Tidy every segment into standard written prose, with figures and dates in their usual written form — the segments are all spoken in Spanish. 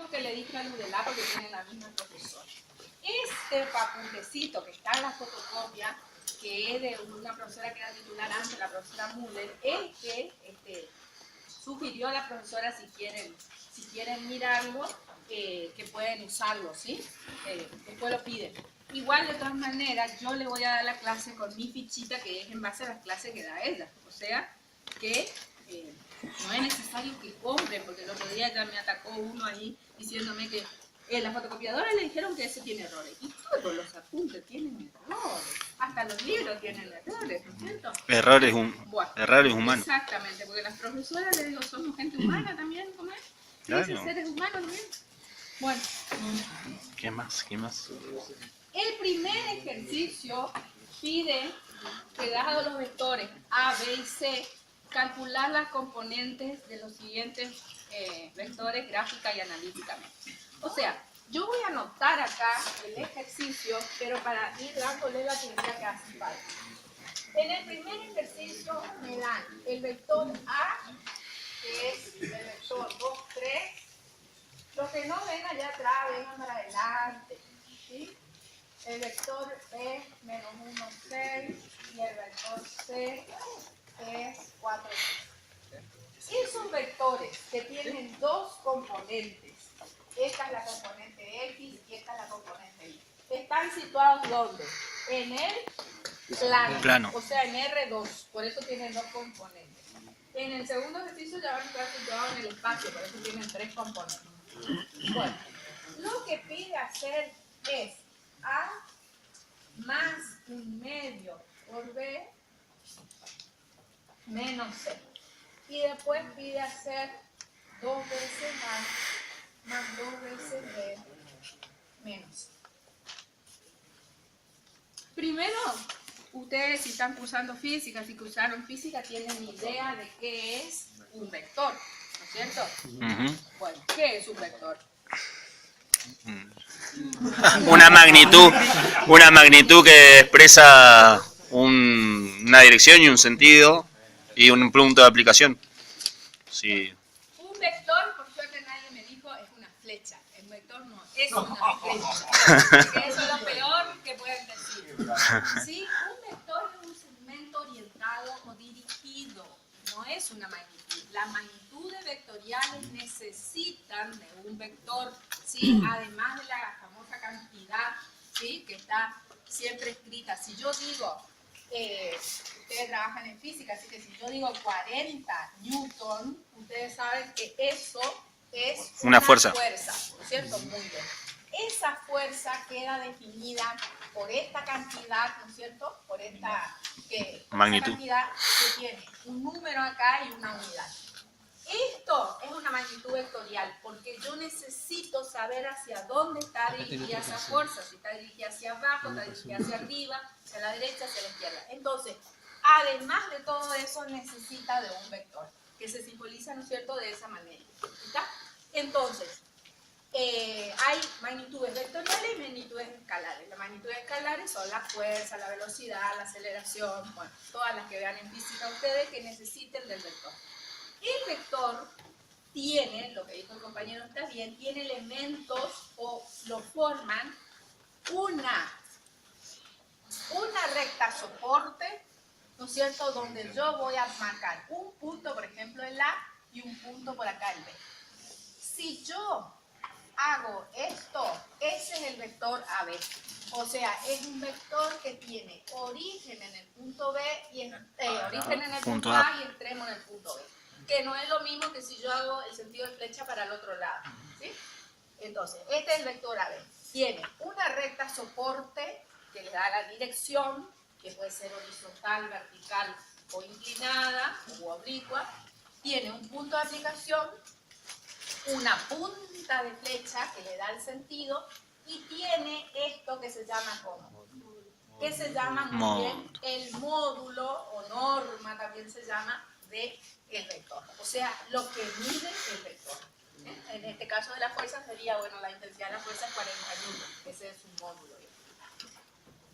mismo que le dije a Ludela, porque tienen la misma profesora. Este apuntecito que está en la fotocopia, que es de una profesora que era titular antes, la profesora Müller, es que sugirió a la profesora si quieren mirarlo, que pueden usarlo, ¿sí? Después lo piden. Igual, de todas maneras, yo le voy a dar la clase con mi fichita, que es en base a las clases que da ella. O sea, que no es necesario que compren, porque el otro día ya me atacó uno ahí diciéndome que la fotocopiadora le dijeron que ese tiene errores. Y todos los apuntes tienen errores. Hasta los libros tienen errores, ¿no es cierto? Errores humanos. Exactamente, porque las profesoras, le digo, somos gente humana también, ¿cómo es? Claro. Sí, seres humanos también. Bueno. ¿Qué más? El primer ejercicio pide que, dado los vectores A, B y C, calcular las componentes de los siguientes vectores gráfica y analíticamente. O sea, yo voy a anotar acá el ejercicio, pero para ir dándole la actividad que hace falta. En el primer ejercicio me dan el vector A, que es el vector 2, 3. Los que no ven allá atrás, vengan para adelante. ¿Sí? El vector B, menos 1, 6. Y el vector C es 4, 6. Esos vectores que tienen dos componentes, esta es la componente X y esta es la componente Y, están situados ¿dónde? En el plano. O sea, en R2, por eso tienen dos componentes. En el segundo ejercicio ya van a estar situados en el espacio, por eso tienen tres componentes. Bueno, lo que pide hacer es A más 1/2 por B menos C. Y después pide hacer 2 veces A más 2 veces B menos C. Primero, ustedes si están cursando física, si cursaron física, tienen idea de qué es un vector, ¿no es cierto? Bueno, ¿qué es un vector? Una magnitud que expresa una dirección y un sentido y un punto de aplicación. Sí. Un vector, por suerte nadie me dijo, es una flecha. El vector no es una flecha. Porque eso es lo peor que pueden decir. ¿Sí? Un vector es un segmento orientado o dirigido, no es una magnitud. Las magnitudes vectoriales necesitan de un vector, ¿sí? Además de la famosa cantidad, ¿sí? Que está siempre escrita. Si yo digo, ustedes trabajan en física, así que si yo digo 40 newton, ustedes saben que eso es una fuerza, ¿no es cierto? Muy bien. Esa fuerza queda definida por esta cantidad, ¿no es cierto? Por esta magnitud. Esa cantidad que tiene un número acá y una unidad. Esto es una magnitud vectorial, porque yo necesito saber hacia dónde está dirigida esa fuerza, si está dirigida hacia abajo, está dirigida hacia arriba, hacia la derecha, hacia la izquierda. Entonces, además de todo eso, necesita de un vector, que se simboliza, ¿no es cierto?, de esa manera. ¿Está? Entonces, hay magnitudes vectoriales y magnitudes escalares. Las magnitudes escalares son la fuerza, la velocidad, la aceleración, bueno, todas las que vean en física ustedes que necesiten del vector. El vector tiene, lo que dijo el compañero está bien, tiene elementos o lo forman una recta soporte, ¿no es cierto?, donde yo voy a marcar un punto, por ejemplo, el A y un punto por acá el B. Si yo hago esto, ese es el vector AB. O sea, es un vector que tiene origen en el punto B y origen en el punto A y extremo en el punto B. Que no es lo mismo que si yo hago el sentido de flecha para el otro lado, ¿sí? Entonces, este es el vector AB. Tiene una recta soporte que le da la dirección, que puede ser horizontal, vertical o inclinada o oblicua. Tiene un punto de aplicación, una punta de flecha que le da el sentido y tiene esto que se llama ¿cómo? Que se llama muy bien el módulo o norma, también se llama, de el vector, o sea, lo que mide el vector. En este caso de la fuerza sería, bueno, la intensidad de la fuerza es 40 newton, ese es su módulo.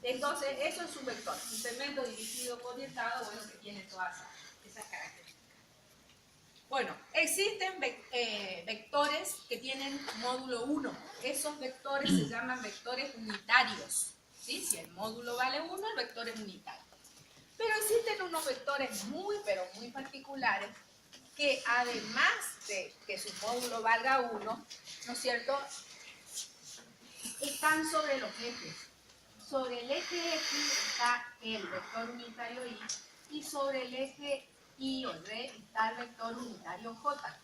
Entonces, eso es un vector, un segmento dirigido orientado, bueno, que tiene todas esas características. Bueno, existen vectores que tienen módulo 1. Esos vectores se llaman vectores unitarios. ¿Sí? Si el módulo vale 1, el vector es unitario. Pero existen unos vectores muy, pero muy particulares que además de que su módulo valga 1, ¿no es cierto?, están sobre los ejes. Sobre el eje X está el vector unitario Y y sobre el eje Y o D está el vector unitario J.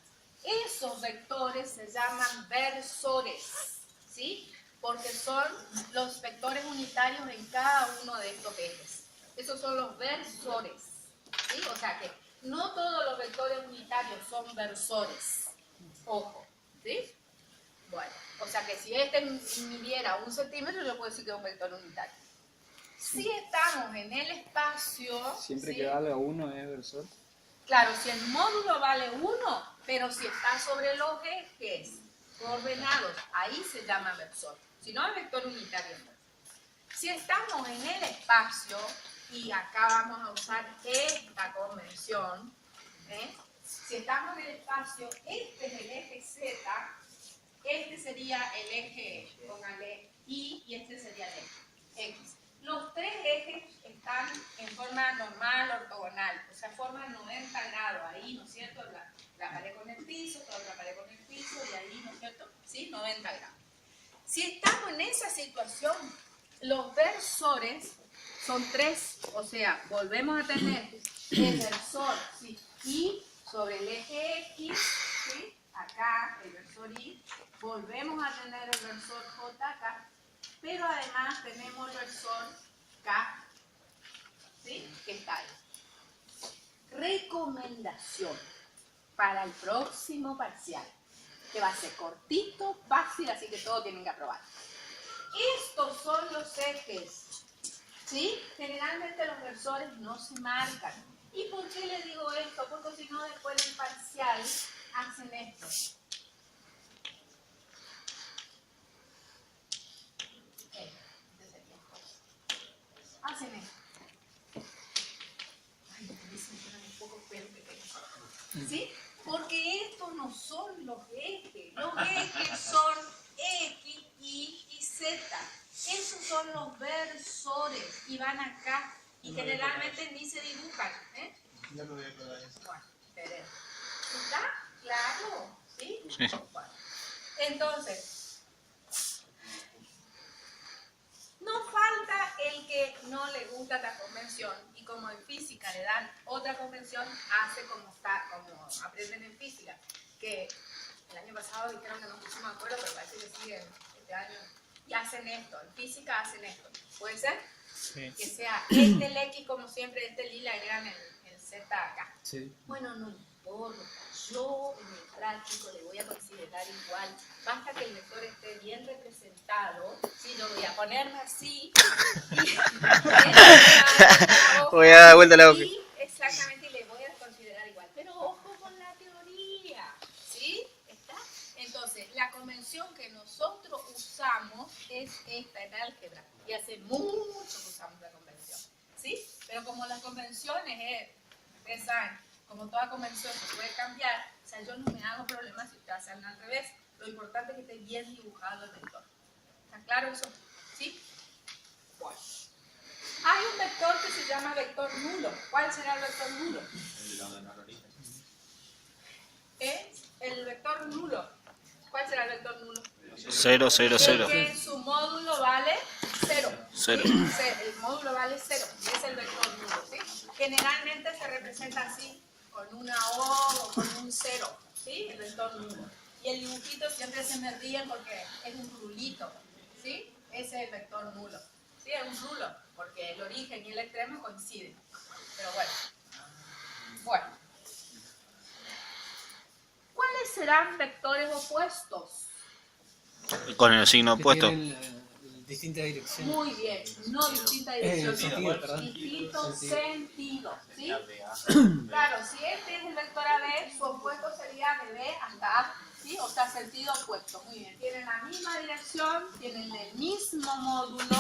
Esos vectores se llaman versores, ¿sí? Porque son los vectores unitarios en cada uno de estos ejes. Esos son los versores, ¿sí? O sea que no todos los vectores unitarios son versores. Ojo, ¿sí? Bueno, o sea que si este midiera 1 centímetro, yo puedo decir que es un vector unitario. Si estamos en el espacio... Siempre ¿sí?, que valga 1 es versor. Claro, si el módulo vale 1, pero si está sobre los ejes coordenados, ahí se llama versor. Si no, es vector unitario. Si estamos en el espacio, y acá vamos a usar esta convención, si estamos en el espacio, este es el eje Z, este sería el eje, póngale Y, y este sería el eje X. Los tres ejes están en forma normal, ortogonal, o sea, forman 90 grados ahí, ¿no es cierto? La pared con el piso, toda la pared con el piso, y ahí, ¿no es cierto? Sí, 90 grados. Si estamos en esa situación, los versores son 3, o sea, volvemos a tener el versor, ¿sí?, Y sobre el eje X, ¿sí?, acá el versor Y, volvemos a tener el versor J acá, pero además tenemos el versor K, ¿sí?, que está ahí. Recomendación para el próximo parcial, que va a ser cortito, fácil, así que todos tienen que aprobar. Estos son los ejes, ¿sí? Generalmente los versores no se marcan. ¿Y por qué les digo esto? Porque si no, después del parcial hacen esto. Hacen esto. Ay, me dicen que eran un poco pequeños. ¿Sí? Porque estos no son los ejes. Los ejes son X, Y y Z. Esos son los versores y van acá. Y generalmente ni se dibujan. Ya lo voy a aclarar eso. Bueno, esperen. ¿Está claro? ¿Sí? Sí. Bueno. Entonces, no falta el que no le gusta la convención y como en física le dan otra convención, hace como aprenden en física, que el año pasado dijeron que no pusimos de acuerdo, pero parece que siguen este año, y hacen esto, en física hacen esto. ¿Puede ser? Sí. Que sea este el X como siempre, este el Y le agregan el Z acá. Sí. Bueno, no importa, yo en el práctico le voy a considerar igual, basta que el vector esté bien representado, ¿sí? Yo voy a ponerme así, Voy a dar vuelta a la hoja. y exactamente, y le voy a considerar igual, pero ojo con la teoría, ¿sí? ¿Está? Entonces, la convención que nosotros usamos es esta en álgebra, y hace mucho que usamos la convención, ¿sí? Pero como las convenciones, ustedes saben, como toda convención se puede cambiar, o sea, yo no me hago problemas si ustedes hacen al revés. Lo importante es que esté bien dibujado el vector. ¿Está claro eso? ¿Sí? Bueno. Hay un vector que se llama vector nulo. ¿Cuál será el vector nulo? Es el vector nulo. ¿Cuál será el vector nulo? 0, 0, 0. El que su módulo vale 0. 0. El módulo vale 0. Es el vector nulo, ¿sí? Generalmente se representa así, con una O o con un 0, ¿sí? El vector nulo. Y el dibujito siempre se me ríe porque es un rulito, ¿sí? Ese es el vector nulo. ¿Sí? Es un rulo, porque el origen y el extremo coinciden. Pero bueno. Bueno. ¿Cuáles serán vectores opuestos? Con el signo Que opuesto. tienen distinta dirección. Muy bien, no distinta dirección, Sentido, perdón. distinto sentido, ¿sí? Claro, si este es el vector AB, su opuesto sería de B hasta A, ¿sí? O sea, sentido opuesto, muy bien. Tienen la misma dirección, tienen el mismo módulo,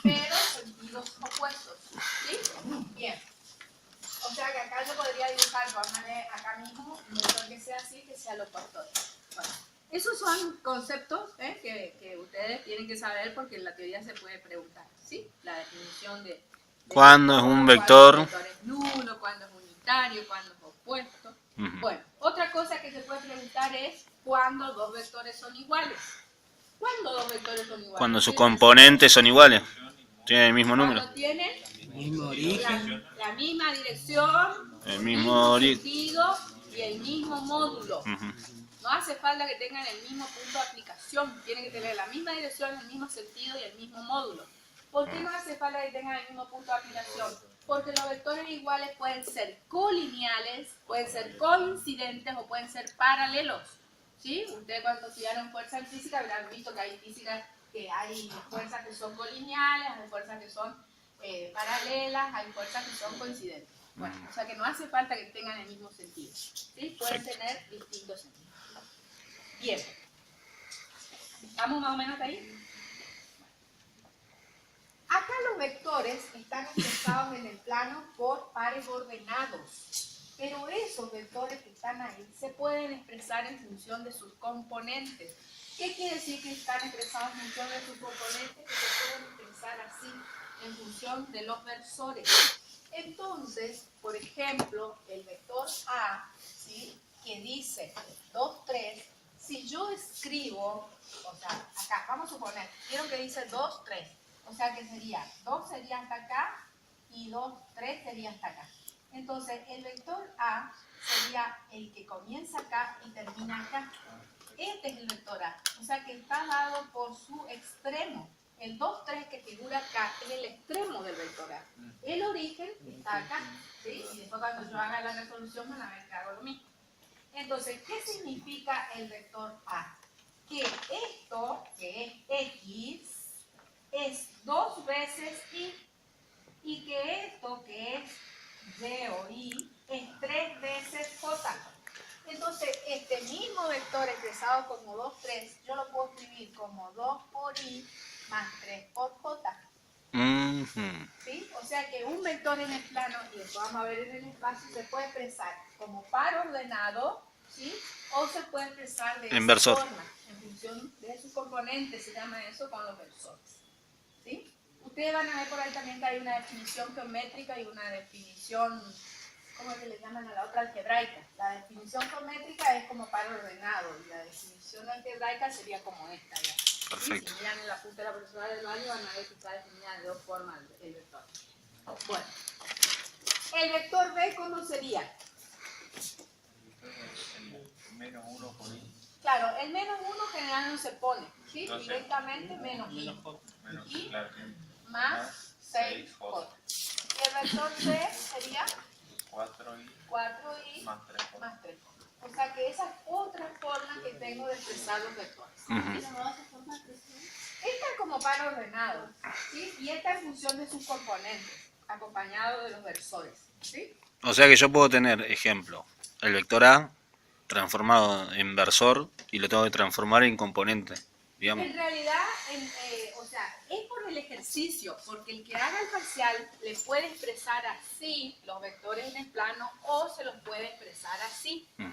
pero sentidos opuestos, ¿sí? Bien. O sea que acá yo podría dibujar, póngale acá mismo, un vector que sea así, que sea lo opuesto. Bueno, esos son conceptos que ustedes tienen que saber porque en la teoría se puede preguntar, ¿sí? La definición de ¿Cuándo es un vector? Cuándo el vector es nulo, cuándo es unitario, cuándo es opuesto. Ujú. Bueno, otra cosa que se puede preguntar es cuándo dos vectores son iguales. ¿Cuándo dos vectores son iguales? Cuando sus componentes son iguales. Tienen el mismo número. Cuando tienen Mismo origen. la misma dirección, El mismo sentido y el mismo módulo. Ujú. No hace falta que tengan el mismo punto de aplicación, tienen que tener la misma dirección, el mismo sentido y el mismo módulo. ¿Por qué no hace falta que tengan el mismo punto de aplicación? Porque los vectores iguales pueden ser colineales, pueden ser coincidentes o pueden ser paralelos. ¿Sí? Ustedes cuando estudiaron fuerza en física habrán visto que hay físicas que hay fuerzas que son colineales, hay fuerzas que son paralelas, hay fuerzas que son coincidentes. Bueno, o sea que no hace falta que tengan el mismo sentido. ¿Sí? Pueden tener distintos sentidos. Bien. ¿Estamos más o menos ahí? Acá los vectores están expresados en el plano por pares ordenados, pero esos vectores que están ahí se pueden expresar en función de sus componentes. ¿Qué quiere decir que están expresados en función de sus componentes? Que se pueden expresar así, en función de los versores. Entonces, por ejemplo, el vector A, ¿sí?, que dice 2, 3, si yo escribo, o sea, acá, vamos a suponer, quiero que dice 2, 3. O sea que sería 2 sería hasta acá y 2, 3 sería hasta acá. Entonces el vector A sería el que comienza acá y termina acá. Este es el vector A. O sea que está dado por su extremo. El 2, 3 que figura acá es el extremo del vector A. El origen está acá. ¿Sí? Y después cuando yo haga la resolución van a ver que hago lo mismo. Entonces, ¿qué significa el vector A? Que esto, que es X, es 2 veces y que esto que es Y o Y es 3 veces J. Entonces, este mismo vector expresado como 2, 3, yo lo puedo escribir como 2 por Y más 3 por J. Ujú. ¿Sí? O sea que un vector en el plano, y lo vamos a ver en el espacio, se puede expresar como par ordenado, ¿sí?, o se puede expresar de esa Inversor. forma, en función de sus componentes, se llama eso con los versores. ¿Sí? Ustedes van a ver por ahí también que hay una definición geométrica y una definición, ¿cómo es que le llaman a la otra? Algebraica. La definición geométrica es como par ordenado y la definición algebraica sería como esta, ¿ya? Perfecto. Si miran en la punta de la profesora del baño van a ver que está definida de dos formas el vector. Bueno, el vector B, ¿cómo sería? Menos 1 por I. Claro, el menos 1 general no se pone, ¿sí? Entonces, Directamente menos I. Menos, Y claro. más 6J. Y el vector C sería 4I 4I más 3 por más 3J. O sea que esa es otra forma que tengo de expresar los vectores. Ujú. Esta es como par ordenado, ¿sí? Y esta en función de sus componentes, acompañado de los versores, ¿sí? O sea que yo puedo tener, ejemplo, el vector A transformado en versor y lo tengo que transformar en componente, digamos. En realidad, o sea, es por el ejercicio, porque el que haga el parcial le puede expresar así los vectores en el plano o se los puede expresar así. Ujú.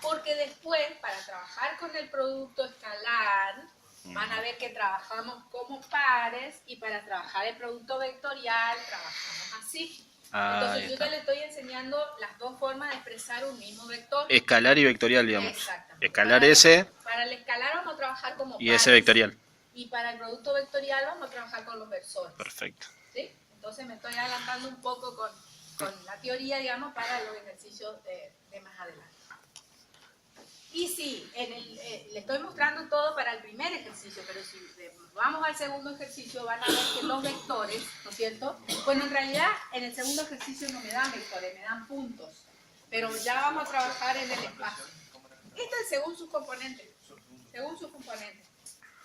Porque después, para trabajar con el producto escalar, van a ver que trabajamos como pares y para trabajar el producto vectorial trabajamos así. Ah, Entonces ahí yo está. te le estoy enseñando las dos formas de expresar un mismo vector. Escalar y vectorial, digamos. Exactamente. Escalar Para- S Para el escalar vamos a trabajar como y pares. S vectorial. Y para el producto vectorial vamos a trabajar con los versores. Perfecto. ¿Sí? Entonces me estoy adelantando un poco con la teoría, digamos, para los ejercicios de más adelante. Y sí, le estoy mostrando todo para el primer ejercicio, pero si vamos al segundo ejercicio van a ver que los vectores, ¿no es cierto? Bueno, en realidad en el segundo ejercicio no me dan vectores, me dan puntos, pero ya vamos a trabajar en el espacio. Esto es según sus componentes, según sus componentes.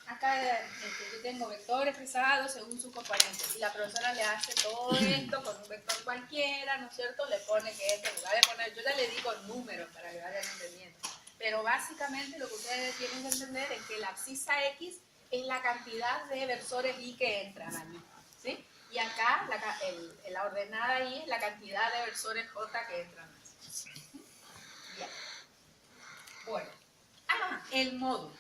Acá yo tengo vectores expresados según sus componentes y la profesora le hace todo esto con un vector cualquiera, ¿no es cierto? Le pone que es, en lugar de poner, yo ya le digo números para que vayan entendiendo. Pero básicamente lo que ustedes tienen que entender es que la abscisa X es la cantidad de versores Y que entran allí, ¿sí? Y acá la ordenada ahí es la cantidad de versores J que entran. Bien. Bueno. El módulo.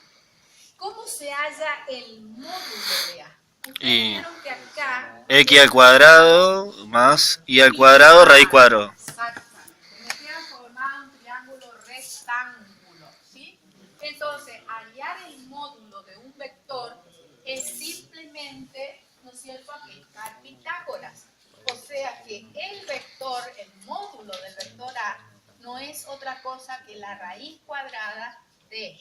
¿Cómo se halla el módulo de A? Ustedes vieron que acá... X al cuadrado más Y al cuadrado raíz cuadrado. Exactamente. Me queda formado un triángulo rectángulo, ¿sí? Entonces, hallar el módulo de un vector es simplemente, ¿no es cierto?, aplicar Pitágoras. O sea que el vector, el módulo del vector A, no es otra cosa que la raíz cuadrada de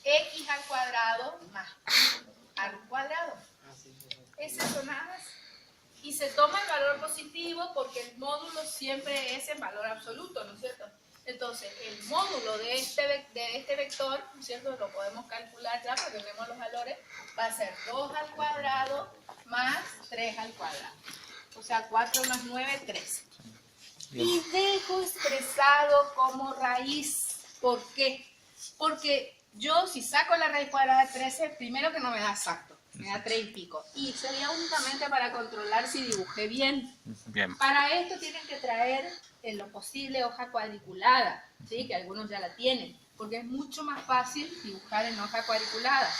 X al cuadrado más Y al cuadrado. ¿Es eso nada más? Y se toma el valor positivo porque el módulo siempre es en valor absoluto, ¿no es cierto? Entonces, el módulo de este vector, ¿no es cierto?, lo podemos calcular ya porque tenemos los valores, va a ser 2 al cuadrado más 3 al cuadrado. O sea, 4 más 9, 13. Y dejo expresado como raíz. ¿Por qué? Porque yo, si saco la raíz cuadrada de 13, primero que no me da exacto, me da 3 y pico. Y sería únicamente para controlar si dibujé bien. Bien. Para esto tienen que traer, en lo posible, hoja cuadriculada, ¿sí? Que algunos ya la tienen, porque es mucho más fácil dibujar en hoja cuadriculada.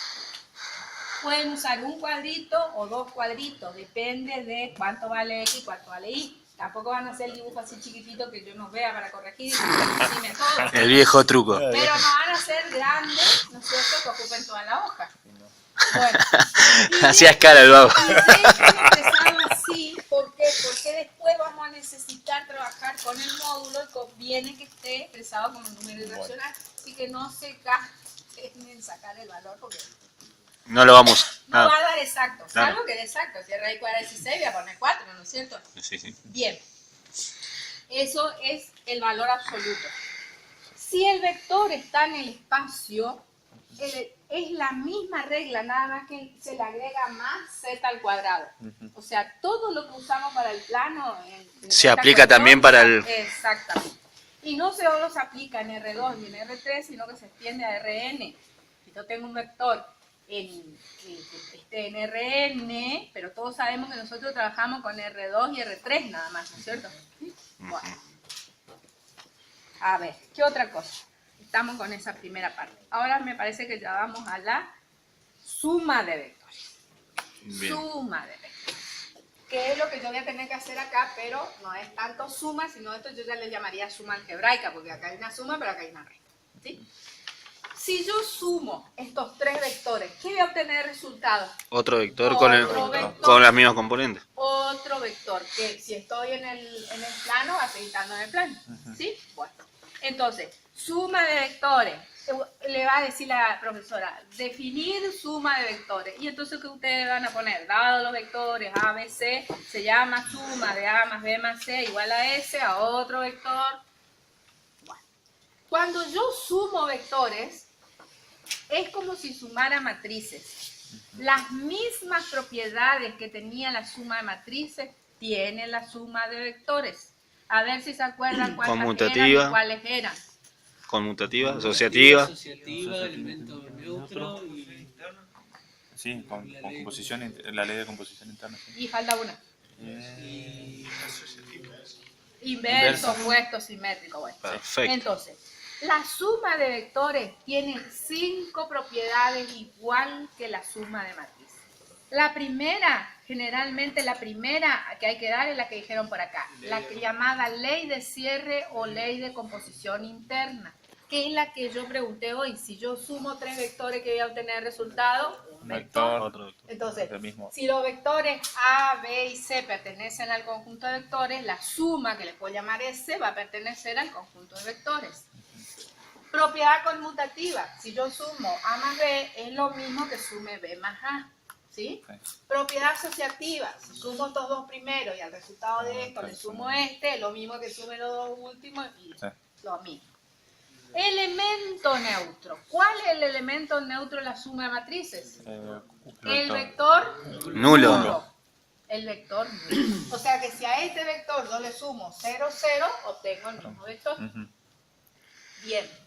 Pueden usar un cuadrito o 2 cuadritos, depende de cuánto vale X y cuánto vale Y. Tampoco van a hacer el dibujo así chiquitito que yo no vea para corregir y encima todo. El viejo truco. Pero no van a ser grandes, ¿no es cierto?, que ocupen toda la hoja. Bueno, Hacía escala el vago. y dejen expresado así, ¿por qué? Porque después vamos a necesitar trabajar con el módulo y conviene que esté expresado como número irracional y que no se gasten en sacar el valor porque No lo vamos. no va a dar exacto, Claro. salvo que de exacto. Si es raíz cuadrada de 16 voy a poner 4, ¿no es cierto? Sí, sí. Bien, eso es el valor absoluto. Si el vector está en el espacio, es la misma regla, nada más que se le agrega más z al cuadrado. O sea, todo lo que usamos para el plano Se aplica también para el... Exactamente. Y no solo se aplica en R2 y en R3, sino que se extiende a Rn. Si yo tengo un vector que esté en Rn, pero todos sabemos que nosotros trabajamos con R2 y R3 nada más, ¿no es cierto? Bueno. A ver, ¿qué otra cosa? Estamos con esa primera parte. Ahora me parece que ya vamos a la suma de vectores. Bien. Suma de vectores. Que es lo que yo voy a tener que hacer acá, pero no es tanto suma, sino esto yo ya le llamaría suma algebraica, porque acá hay una suma, pero acá hay una resta. ¿Sí? Si yo sumo estos 3 vectores, ¿qué voy a obtener de resultado? Otro vector, Otro vector. con las mismas componentes. Otro vector, que si estoy en el plano, va a seguir estando en el plano. ¿Sí? Bueno. Entonces, suma de vectores. Le va a decir la profesora, definir suma de vectores. Y entonces, ¿qué ustedes van a poner? Dado los vectores A, B, C, se llama suma de A más B más C igual a S, a otro vector. Bueno. Cuando yo sumo vectores, es como si sumara matrices. Las mismas propiedades que tenía la suma de matrices tiene la suma de vectores. A ver si se acuerdan cuántas Conmutativa. eran y cuáles eran. Conmutativa, asociativa. Asociativa, elemento neutro y... Sí, con composición, la ley de composición interna. Sí. Y falta una. y Inverso, opuesto, simétrico. Bueno. Perfecto. Entonces, la suma de vectores tiene 5 propiedades igual que la suma de matrices. La primera, generalmente la primera que hay que dar es la que dijeron por acá, la llamada ley de cierre o ley de composición interna, que es la que yo pregunté hoy. Si yo sumo 3 vectores, ¿qué voy a obtener resultado? Un vector. Otro vector. Entonces, El mismo. si los vectores A, B y C pertenecen al conjunto de vectores, la suma, que le puedo llamar S, va a pertenecer al conjunto de vectores. Propiedad conmutativa. Si yo sumo A más B, es lo mismo que sume B más A. ¿Sí? Sí. Propiedad asociativa. Si sumo estos 2 primeros y al resultado de esto le sumo este, es lo mismo que sume los 2 últimos y Sí. lo mismo. Elemento neutro. ¿Cuál es el elemento neutro en la suma de matrices? El vector Nulo. El vector nulo. O sea que si a este vector yo le sumo 0, 0, obtengo el mismo vector. Ujú. Bien.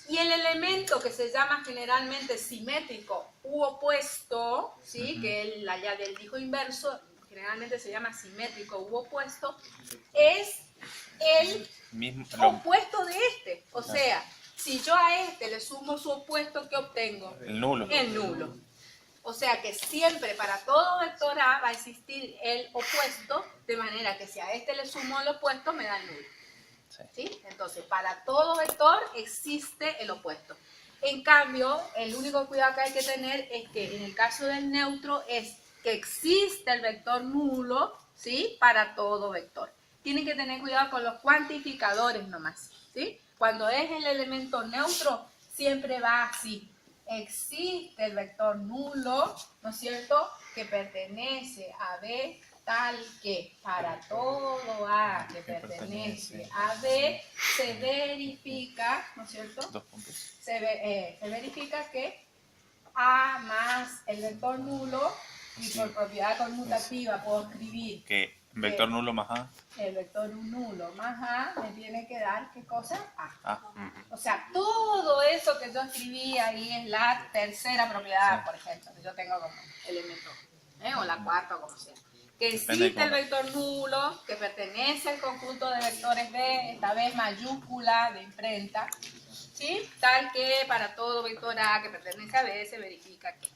Y el elemento que se llama generalmente simétrico u opuesto, ¿sí? Que él allá del dijo inverso, generalmente se llama simétrico u opuesto, es el Lo- opuesto de este. O sea, si yo a este le sumo su opuesto, ¿qué obtengo? el nulo. El nulo. O sea que siempre para todo vector A va a existir el opuesto, de manera que si a este le sumo el opuesto, me da el nulo. Sí. ¿Sí? Entonces, para todo vector existe el opuesto. En cambio, el único cuidado que hay que tener es que en el caso del neutro es que existe el vector nulo, ¿sí? Para todo vector. Tienen que tener cuidado con los cuantificadores nomás, ¿sí? Cuando es el elemento neutro, siempre va así. Existe el vector nulo, ¿no es cierto?, que pertenece a B tal que para todo A que pertenece a B se verifica, ¿no es cierto?, Dos puntos. se verifica que A más el vector nulo, y por propiedad conmutativa puedo escribir Que vector nulo más A. el vector nulo más A me tiene que dar, ¿qué cosa? A. A. O sea, todo eso que yo escribí ahí es la tercera propiedad, Sí. por ejemplo, que yo tengo como elemento, o la cuarta o como sea. Que Depende existe el cómo. vector nulo, que pertenece al conjunto de vectores B, esta vez mayúscula de imprenta, ¿sí? Tal que para todo vector A que pertenece a B se verifica que.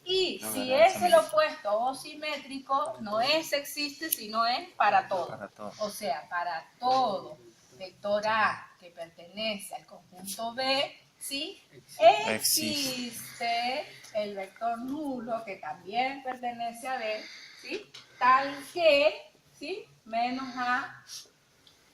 Y No, si no, es no, el no. opuesto o simétrico, no es existe, sino es para todo. Para todo. O sea, para todo vector A que pertenece al conjunto B, ¿sí? Existe el vector nulo que también pertenece a B, ¿sí? Tal que, ¿sí? Menos A,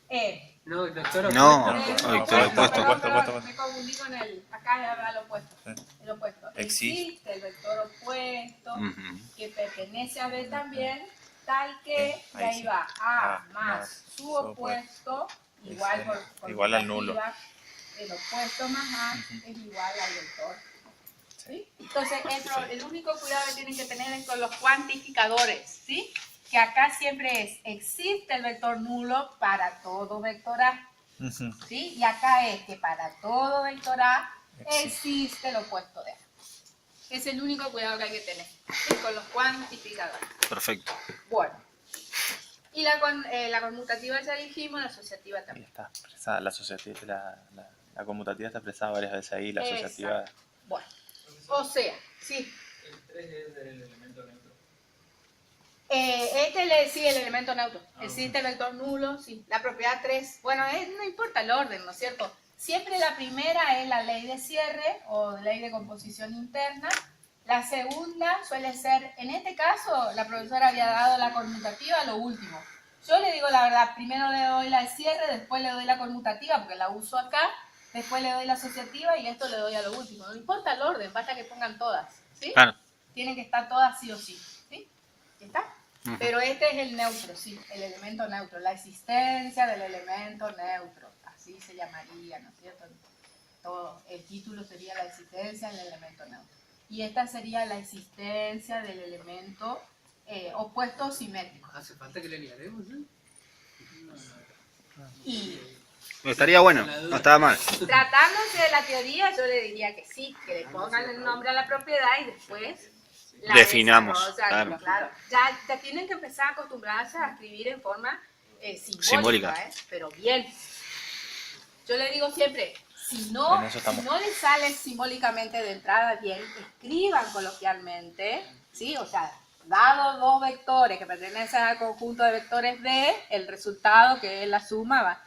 E. No, el vector No, opuesto. vector opuesto. Opuesto. Me confundí con el, acá ya lo opuesto. Sí. El opuesto. Existe. Existe el vector opuesto Ujú. que pertenece a B también, tal que Ahí de ahí sí. va A A más su opuesto, Es igual por igual al nulo. conmutativa, el opuesto más A es igual al vector. ¿Sí? Entonces, el único cuidado que tienen que tener es con los cuantificadores, ¿sí? Que acá siempre es, existe el vector nulo para todo vector A, Ujú. ¿sí? Y acá es que para todo vector A Existe. existe el opuesto de A. Es el único cuidado que hay que tener, ¿sí? Con los cuantificadores. Perfecto. Bueno, y la conmutativa ya dijimos, la asociativa Ahí también. está expresada la asociativa, la conmutativa está expresada varias veces ahí, la asociativa. Exacto. Bueno, o sea, sí. El 3 es del elemento neutro. Sí, el elemento neutro. Existe el vector nulo, sí. La propiedad 3, bueno, no importa el orden, ¿no es cierto? Siempre la primera es la ley de cierre o ley de composición interna. La segunda suele ser, en este caso, la profesora había dado la conmutativa a lo último. Yo le digo la verdad, primero le doy la de cierre, después le doy la conmutativa porque la uso acá, después le doy la asociativa y esto le doy a lo último. No importa el orden, basta que pongan todas, ¿sí? Claro. Tienen que estar todas sí o sí, ¿sí? ¿Ya está? Ujú. Pero este es el neutro, sí, el elemento neutro, la existencia del elemento neutro, así se llamaría, ¿no es cierto? Todo, el título sería la existencia del elemento neutro. Y esta sería la existencia del elemento opuesto simétrico. Hace falta que le liaremos, ¿eh? Y Estaría bueno, no estaba mal. tratándose de la teoría, yo le diría que sí, que le pongan el nombre a la propiedad y después la Definamos, desarrollan, claro. Ya tienen que empezar a acostumbrarse a escribir en forma simbólica, Simbólica. pero bien. Yo le digo siempre, si no En eso estamos. les sale simbólicamente de entrada bien, escriban coloquialmente, ¿sí? O sea, dado dos vectores que pertenecen al conjunto de vectores B, el resultado que es la suma va.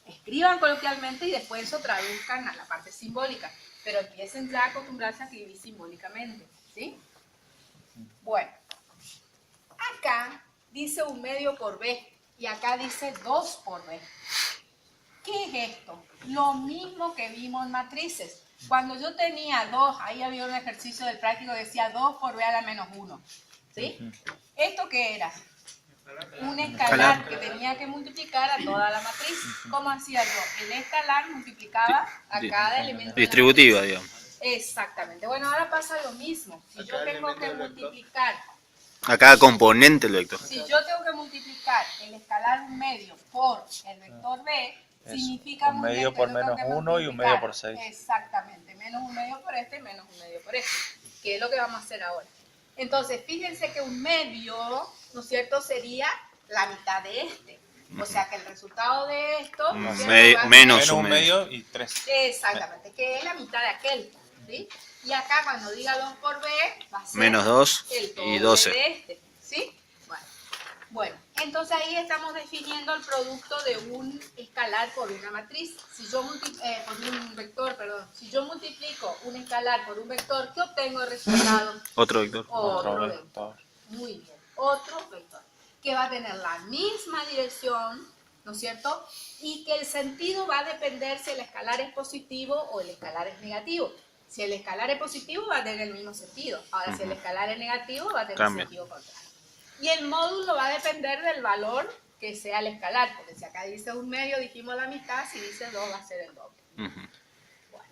Escriban coloquialmente y después eso traduzcan a la parte simbólica, pero empiecen ya a acostumbrarse a escribir simbólicamente, ¿sí? Bueno, acá dice 1 medio por B y acá dice 2 por B. ¿Qué es esto? Lo mismo que vimos en matrices. Cuando yo tenía 2, ahí había un ejercicio del práctico que decía 2 por B a la menos 1, ¿sí? ¿Esto qué era? Un escalar que tenía que multiplicar a toda la matriz. ¿Cómo hacía yo? El escalar multiplicaba a cada elemento de la Distributiva, matriz. digamos. Exactamente. Bueno, ahora pasa lo mismo. Si yo tengo que multiplicar, A cada componente del vector. si yo tengo que multiplicar el escalar 1 medio por el vector B, Es significa 1 muy medio bien que por yo tengo menos que 1 y 1 medio por multiplicar. 6. Exactamente. Menos 1 medio por este, menos 1 medio por este. Que es lo que vamos a hacer ahora. Entonces, fíjense que un medio, ¿no es cierto?, sería la mitad de este. O sea que el resultado de esto, ¿no es cierto?, va a ser- Menos un un medio. medio y 3. Exactamente, que es la mitad de aquel, ¿sí? Y acá cuando diga 2 por b, va a ser Menos 2 el doble y 12. de este, ¿sí? Bueno, entonces ahí estamos definiendo el producto de un escalar por una matriz. Si yo por un vector, perdón. Si yo multiplico un escalar por un vector, ¿qué obtengo de resultado? Otro vector. Otro vector. vector. Muy bien, otro vector. Que va a tener la misma dirección, ¿no es cierto? Y que el sentido va a depender si el escalar es positivo o el escalar es negativo. Si el escalar es positivo va a tener el mismo sentido. Ahora, si el escalar es negativo va a tener Cambia. sentido contrario. Y el módulo va a depender del valor que sea el escalar, porque si acá dice un medio, dijimos la mitad, si dice 2 va a ser el doble. Ujú. Bueno,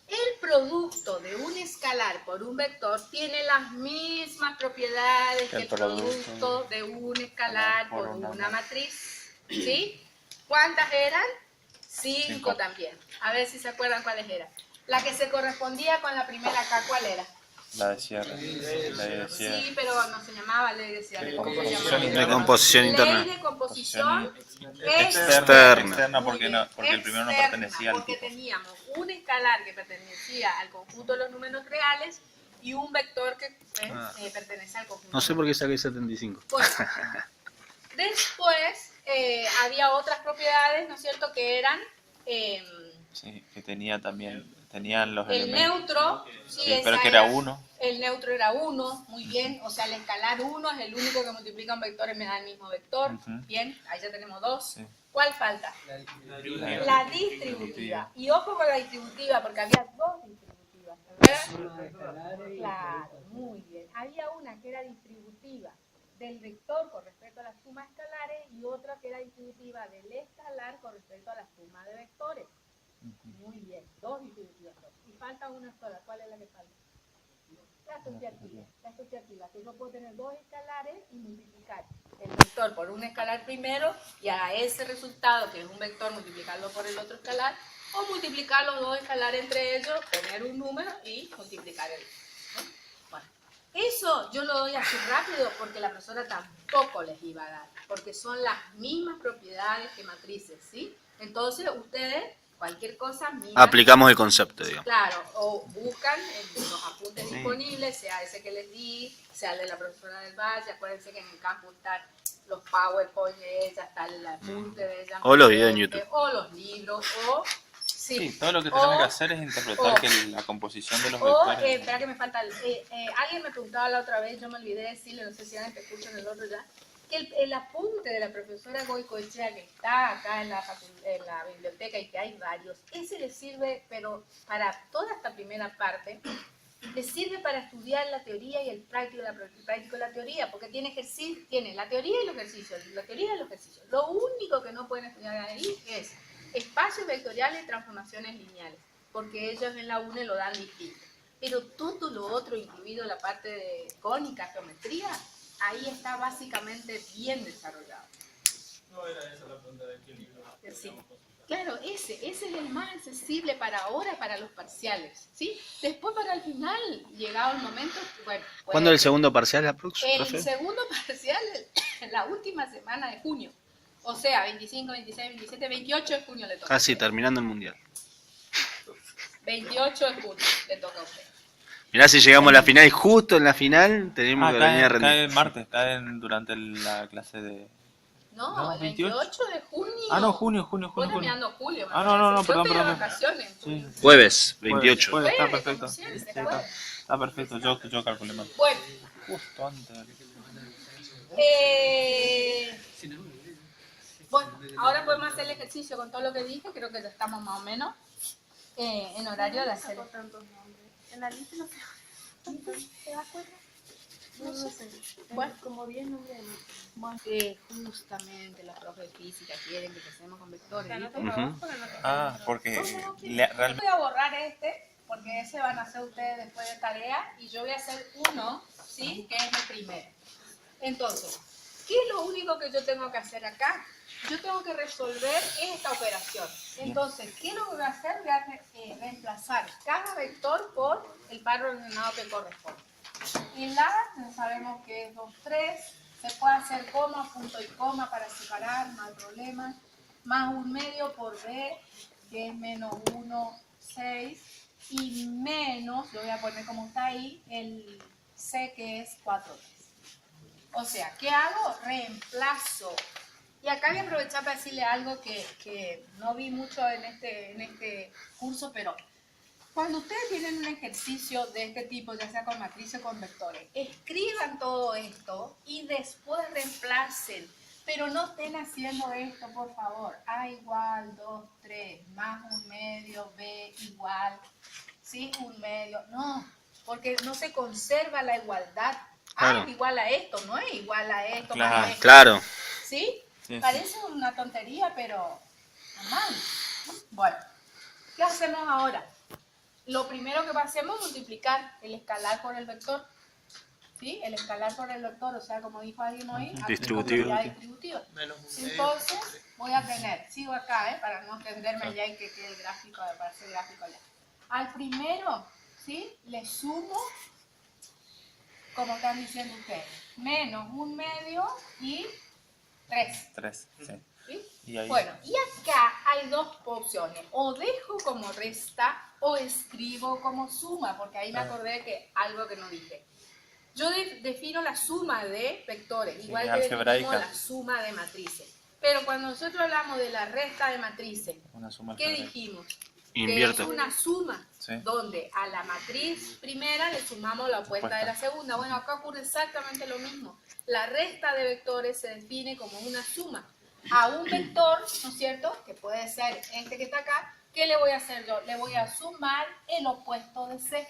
el producto de un escalar por un vector tiene las mismas propiedades que el producto de un escalar por una matriz. ¿Sí? ¿Cuántas eran? 5 también. A ver si se acuerdan cuáles eran. La que se correspondía con la primera acá, ¿cuál era? La de cierre. La de cierre. Sí, pero no se llamaba ley de cierre. ¿Cómo se Composición llamaba? De composición interna. Ley de composición Externa. Porque el primero no externa, pertenecía al porque tipo. teníamos un escalar que pertenecía al conjunto de los números reales y un vector que pertenece al conjunto. No sé por qué saqué 75. Bueno, después había otras propiedades, ¿no es cierto?, que eran Sí, que tenían los el elementos. neutro, sí, Sí, pero esa que era 1. El neutro era 1, muy bien, o sea, el escalar 1 es el único que multiplica un vector y me da el mismo vector. Ujú. Bien, ahí ya tenemos 2. Sí. ¿Cuál falta? La La distributiva. Y ojo con la distributiva, porque había dos distributivas, ¿verdad? Claro, muy bien. Había una que era distributiva del vector con respecto a la suma de escalares y otra que era distributiva del escalar con respecto a la suma de vectores. Muy bien, dos distributivas. Y falta una sola. ¿Cuál es la que falta? La asociativa. La asociativa, que yo puedo tener dos escalares y multiplicar el vector por un escalar primero y a ese resultado, que es un vector, multiplicarlo por el otro escalar, o multiplicar los dos escalares entre ellos, tener un número y multiplicar el otro. Bueno, eso yo lo doy así rápido porque la profesora tampoco les iba a dar, porque son las mismas propiedades que matrices, ¿sí? Entonces ustedes, cualquier cosa, miran. Aplicamos el concepto, digamos. Claro, o buscan en los apuntes disponibles, sea ese que les di, sea el de la profesora del Valle. Acuérdense que en el campus están los PowerPoint de ella, está el apunte de ella. O los videos en YouTube. O los libros, o... Sí, todo lo que tenemos que hacer es interpretar que la composición de los vectores. Espera que me falta... alguien me preguntaba la otra vez, yo me olvidé de decirle, no sé si alguien te escucha en el otro ya, que el apunte de la profesora Goicoechea, que está acá en la biblioteca y que hay varios, ese le sirve, pero para toda esta primera parte, le sirve para estudiar la teoría y el práctico de la teoría, porque tiene la teoría y los ejercicios, la teoría y los ejercicios. Lo único que no pueden estudiar ahí es espacios vectoriales y transformaciones lineales, porque ellos en la UNE lo dan distinto. Pero todo lo otro, incluido la parte de cónica, geometría, ahí está básicamente bien desarrollado. No era esa la pregunta de qué libro. Sí. Claro, ese es el más accesible para ahora, para los parciales, ¿sí? Después para el final, llegado el momento, bueno. ¿Cuándo el segundo parcial, la próxima, El profe? segundo parcial, la última semana de junio. O sea, 25, 26, 27, 28 de junio le toca. Casi terminando el mundial. 28 de junio le toca a usted. Mirá, si llegamos a la final y justo en la final tenemos que venir a rendir. Cae martes, durante la clase de... No, el 28 de junio. Ah, no, junio. Vos estás mirando julio. Ah, no, Yo estoy de perdón. vacaciones. Sí. Jueves, 28. Jueves, está Jueves, perfecto. como siempre, Sí, jueves. está perfecto, yo calculé mal. Bueno, Justo antes. bueno, ahora podemos hacer el ejercicio con todo lo que dije. Creo que ya estamos más o menos en horario de hacer. En la lista no se ¿te das cuenta? No sé. Bueno, Como 10 nombres. bueno, justamente los profes de física quieren que empecemos con vectores. ¿viste? Porque realmente... Voy a borrar este, porque ese van a hacer ustedes después de tarea, y yo voy a hacer uno, ¿sí? Que es el primero. Entonces, ¿qué es lo único que yo tengo que hacer acá? Yo tengo que resolver esta operación. Entonces, ¿qué es lo que voy a hacer? Voy a reemplazar cada vector por el par ordenado que corresponde. Y la, ya sabemos que es 2, 3. Se puede hacer coma, punto y coma para separar, no hay problema. Más 1/2 por B, que es menos 1, 6. Y menos, lo voy a poner como está ahí, el C que es 4, 3. O sea, ¿qué hago? Reemplazo. Y acá voy a aprovechar para decirle algo que no vi mucho en este curso, pero cuando ustedes tienen un ejercicio de este tipo, ya sea con matrices o con vectores, escriban todo esto y después reemplacen. Pero no estén haciendo esto, por favor. A igual, 2, 3, más 1/2, B igual, ¿sí? 1/2. No, porque no se conserva la igualdad. Claro. Ah, es igual a esto, no es igual a esto, Claro. más esto. Claro. ¿Sí? Sí. Parece una tontería, pero normal. Bueno, ¿qué hacemos ahora? Lo primero que hacemos es multiplicar el escalar por el vector. ¿Sí? El escalar por el vector, o sea, como dijo alguien hoy, Distributivo. distributiva. Menos 1/2. Entonces, voy a tener, sigo acá, para no extenderme allá y que quede el gráfico, para hacer gráfico allá. Al primero, ¿sí? Le sumo, como están diciendo ustedes, menos 1/2 y 3. 3, sí. ¿Sí? Y ahí, Bueno, y acá hay dos opciones. O dejo como resta o escribo como suma, porque ahí me acordé que algo que no dije. Yo defino la suma de vectores, Sí, igual que algebraica. definimos la suma de matrices. Pero cuando nosotros hablamos de la resta de matrices, una suma ¿qué algebraica. dijimos? Invierto. Que es una suma, Sí. donde a la matriz primera le sumamos la opuesta Opuesta. de la segunda. Bueno, acá ocurre exactamente lo mismo. La resta de vectores se define como una suma. A un vector, ¿no es cierto?, que puede ser este que está acá, ¿qué le voy a hacer yo? Le voy a sumar el opuesto de C.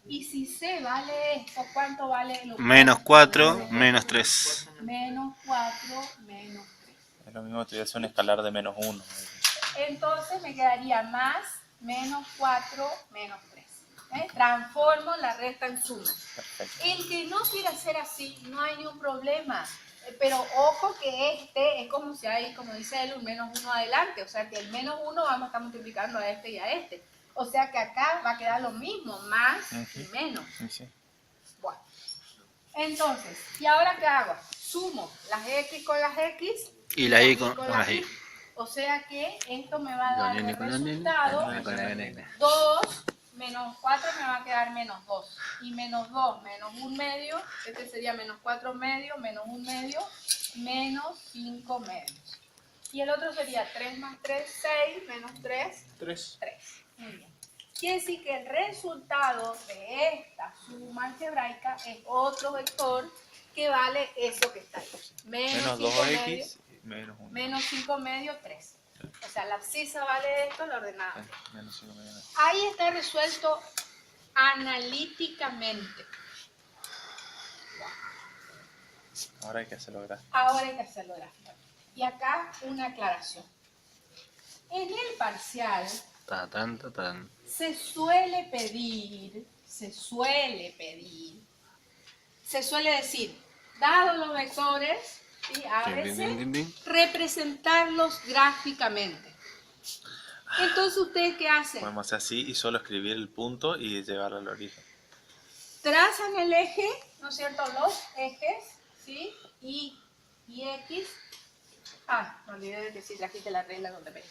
Y si C vale esto, ¿cuánto vale el opuesto? Menos 4, de C? menos 3. Menos 4, menos 3. Es lo mismo que tuviese un escalar de menos 1. Entonces me quedaría más, menos 4, menos 3. Transformo la resta en suma. Perfecto. El que no quiera hacer así, no hay ningún problema. Pero ojo que este es como si hay, como dice él, un menos 1 adelante. O sea que el menos 1 vamos a estar multiplicando a este y a este. O sea que acá va a quedar lo mismo, más y menos. Sí, sí. Bueno. Entonces, ¿y ahora qué hago? Sumo las X con las X. Y la Y las con las Y. O sea que esto me va a dar Nene el con la nene, resultado. nene con la nene. 2 menos 4 me va a quedar menos 2. Y menos 2 menos 1/2, este sería menos 4/2, menos 1/2, menos 5/2. Y el otro sería 3 más 3, 6, menos 3, 3. 3. Muy bien. Quiere decir que el resultado de esta suma algebraica es otro vector que vale eso que está ahí. Menos 5/2, 2x y menos 1. menos 5/2, 3. O sea, la abscisa vale esto, la ordenada. Menos 5 menos. Ahí está resuelto analíticamente. Ahora hay que hacerlo gráfico. Ahora hay que hacerlo gráficamente. Y acá una aclaración. En el parcial Ta, tan, ta, tan. se suele decir, dados los vectores, ¿sí? A Tin, tin, veces, tin, tin, tin. representarlos gráficamente. Entonces, ¿ustedes qué hacen? Podemos hacer así y solo escribir el punto y llevarlo al origen. Trazan el eje, ¿no es cierto? Los ejes, ¿sí? Y X. Ah, me olvidé de decir, trajiste la regla donde ve.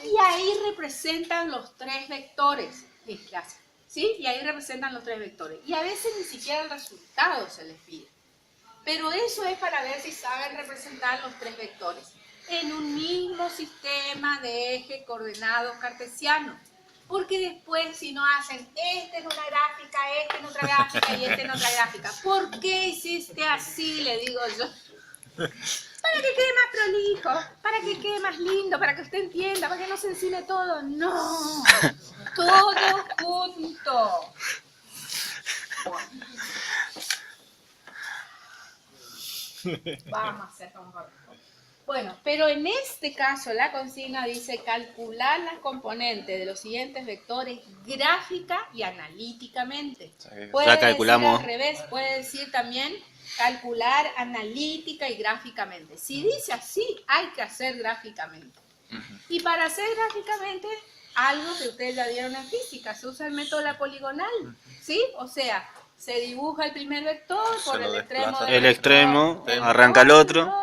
Y ahí representan los tres vectores. Sí, gracias. ¿Sí? Y ahí representan los tres vectores. Y a veces ni siquiera el resultado se les pide. Pero eso es para ver si saben representar los tres vectores en un mismo sistema de eje coordenado cartesiano. Porque después, si no hacen este en una gráfica, este en otra gráfica y este en otra gráfica, ¿por qué hiciste así? Le digo yo. Para que quede más prolijo, para que quede más lindo, para que usted entienda, para que no se encime todo. No, todo junto. Vamos a hacer como bueno, pero en este caso la consigna dice calcular las componentes de los siguientes vectores gráfica y analíticamente. Puede Ya calculamos. decir al revés, puede decir también calcular analítica y gráficamente. Si dice así, hay que hacer gráficamente. Y para hacer gráficamente, algo que ustedes ya dieron en física, se usa el método de la poligonal, ¿sí? O sea, se dibuja el primer vector Se por lo el extremo desplaza. del El vector, extremo, del arranca el otro.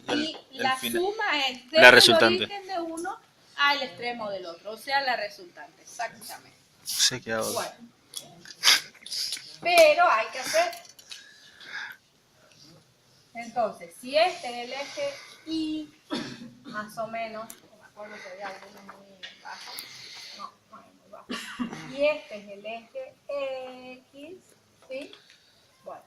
y el la final. suma es La desde el resultante. origen de uno al extremo del otro, o sea, la resultante, exactamente. No sé qué hago. Bueno, pero hay que hacer. Entonces, si este es el eje Y, más o menos, no me acuerdo que había alguno muy bajo, no es muy bajo, y este es el eje X, ¿sí? Bueno,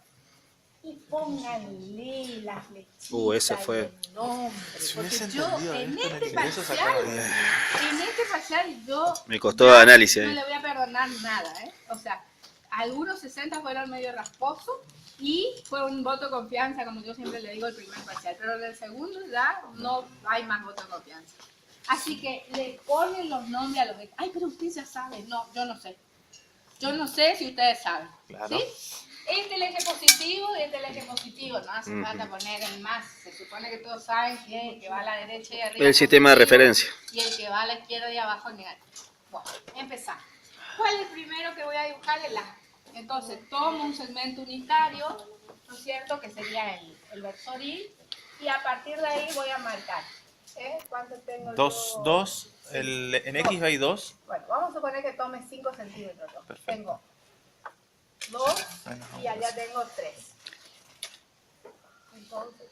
y pónganle las flechitas ese fue. y el nombre, Si porque hubiese yo entendido en esto, este eso sacaba parcial, bien. en este parcial yo Me costó de análisis no ahí. le voy a perdonar nada, ¿eh? O sea, algunos 60 fueron medio rasposos y fue un voto de confianza, como yo siempre le digo, el primer parcial, pero en el segundo ya no hay más voto de confianza. Así que le ponen los nombres a los... Ay, pero usted ya sabe. No, yo no sé. Yo no sé si ustedes saben. Claro. ¿Sí? Este es el eje positivo y este es el eje positivo. No hace falta poner el más. Se supone que todos saben que el que va a la derecha y arriba El sistema de positivo, referencia. y el que va a la izquierda y abajo negativo. Bueno, empezamos. ¿Cuál es el primero que voy a dibujar? El A. Entonces, tomo un segmento unitario, ¿no es cierto? Que sería el versor Y. Y a partir de ahí voy a marcar. ¿Cuánto tengo yo? 2, en X hay 2. Bueno, vamos a suponer que tome 5 centímetros. Yo. Tengo 2 y allá tengo 3. Entonces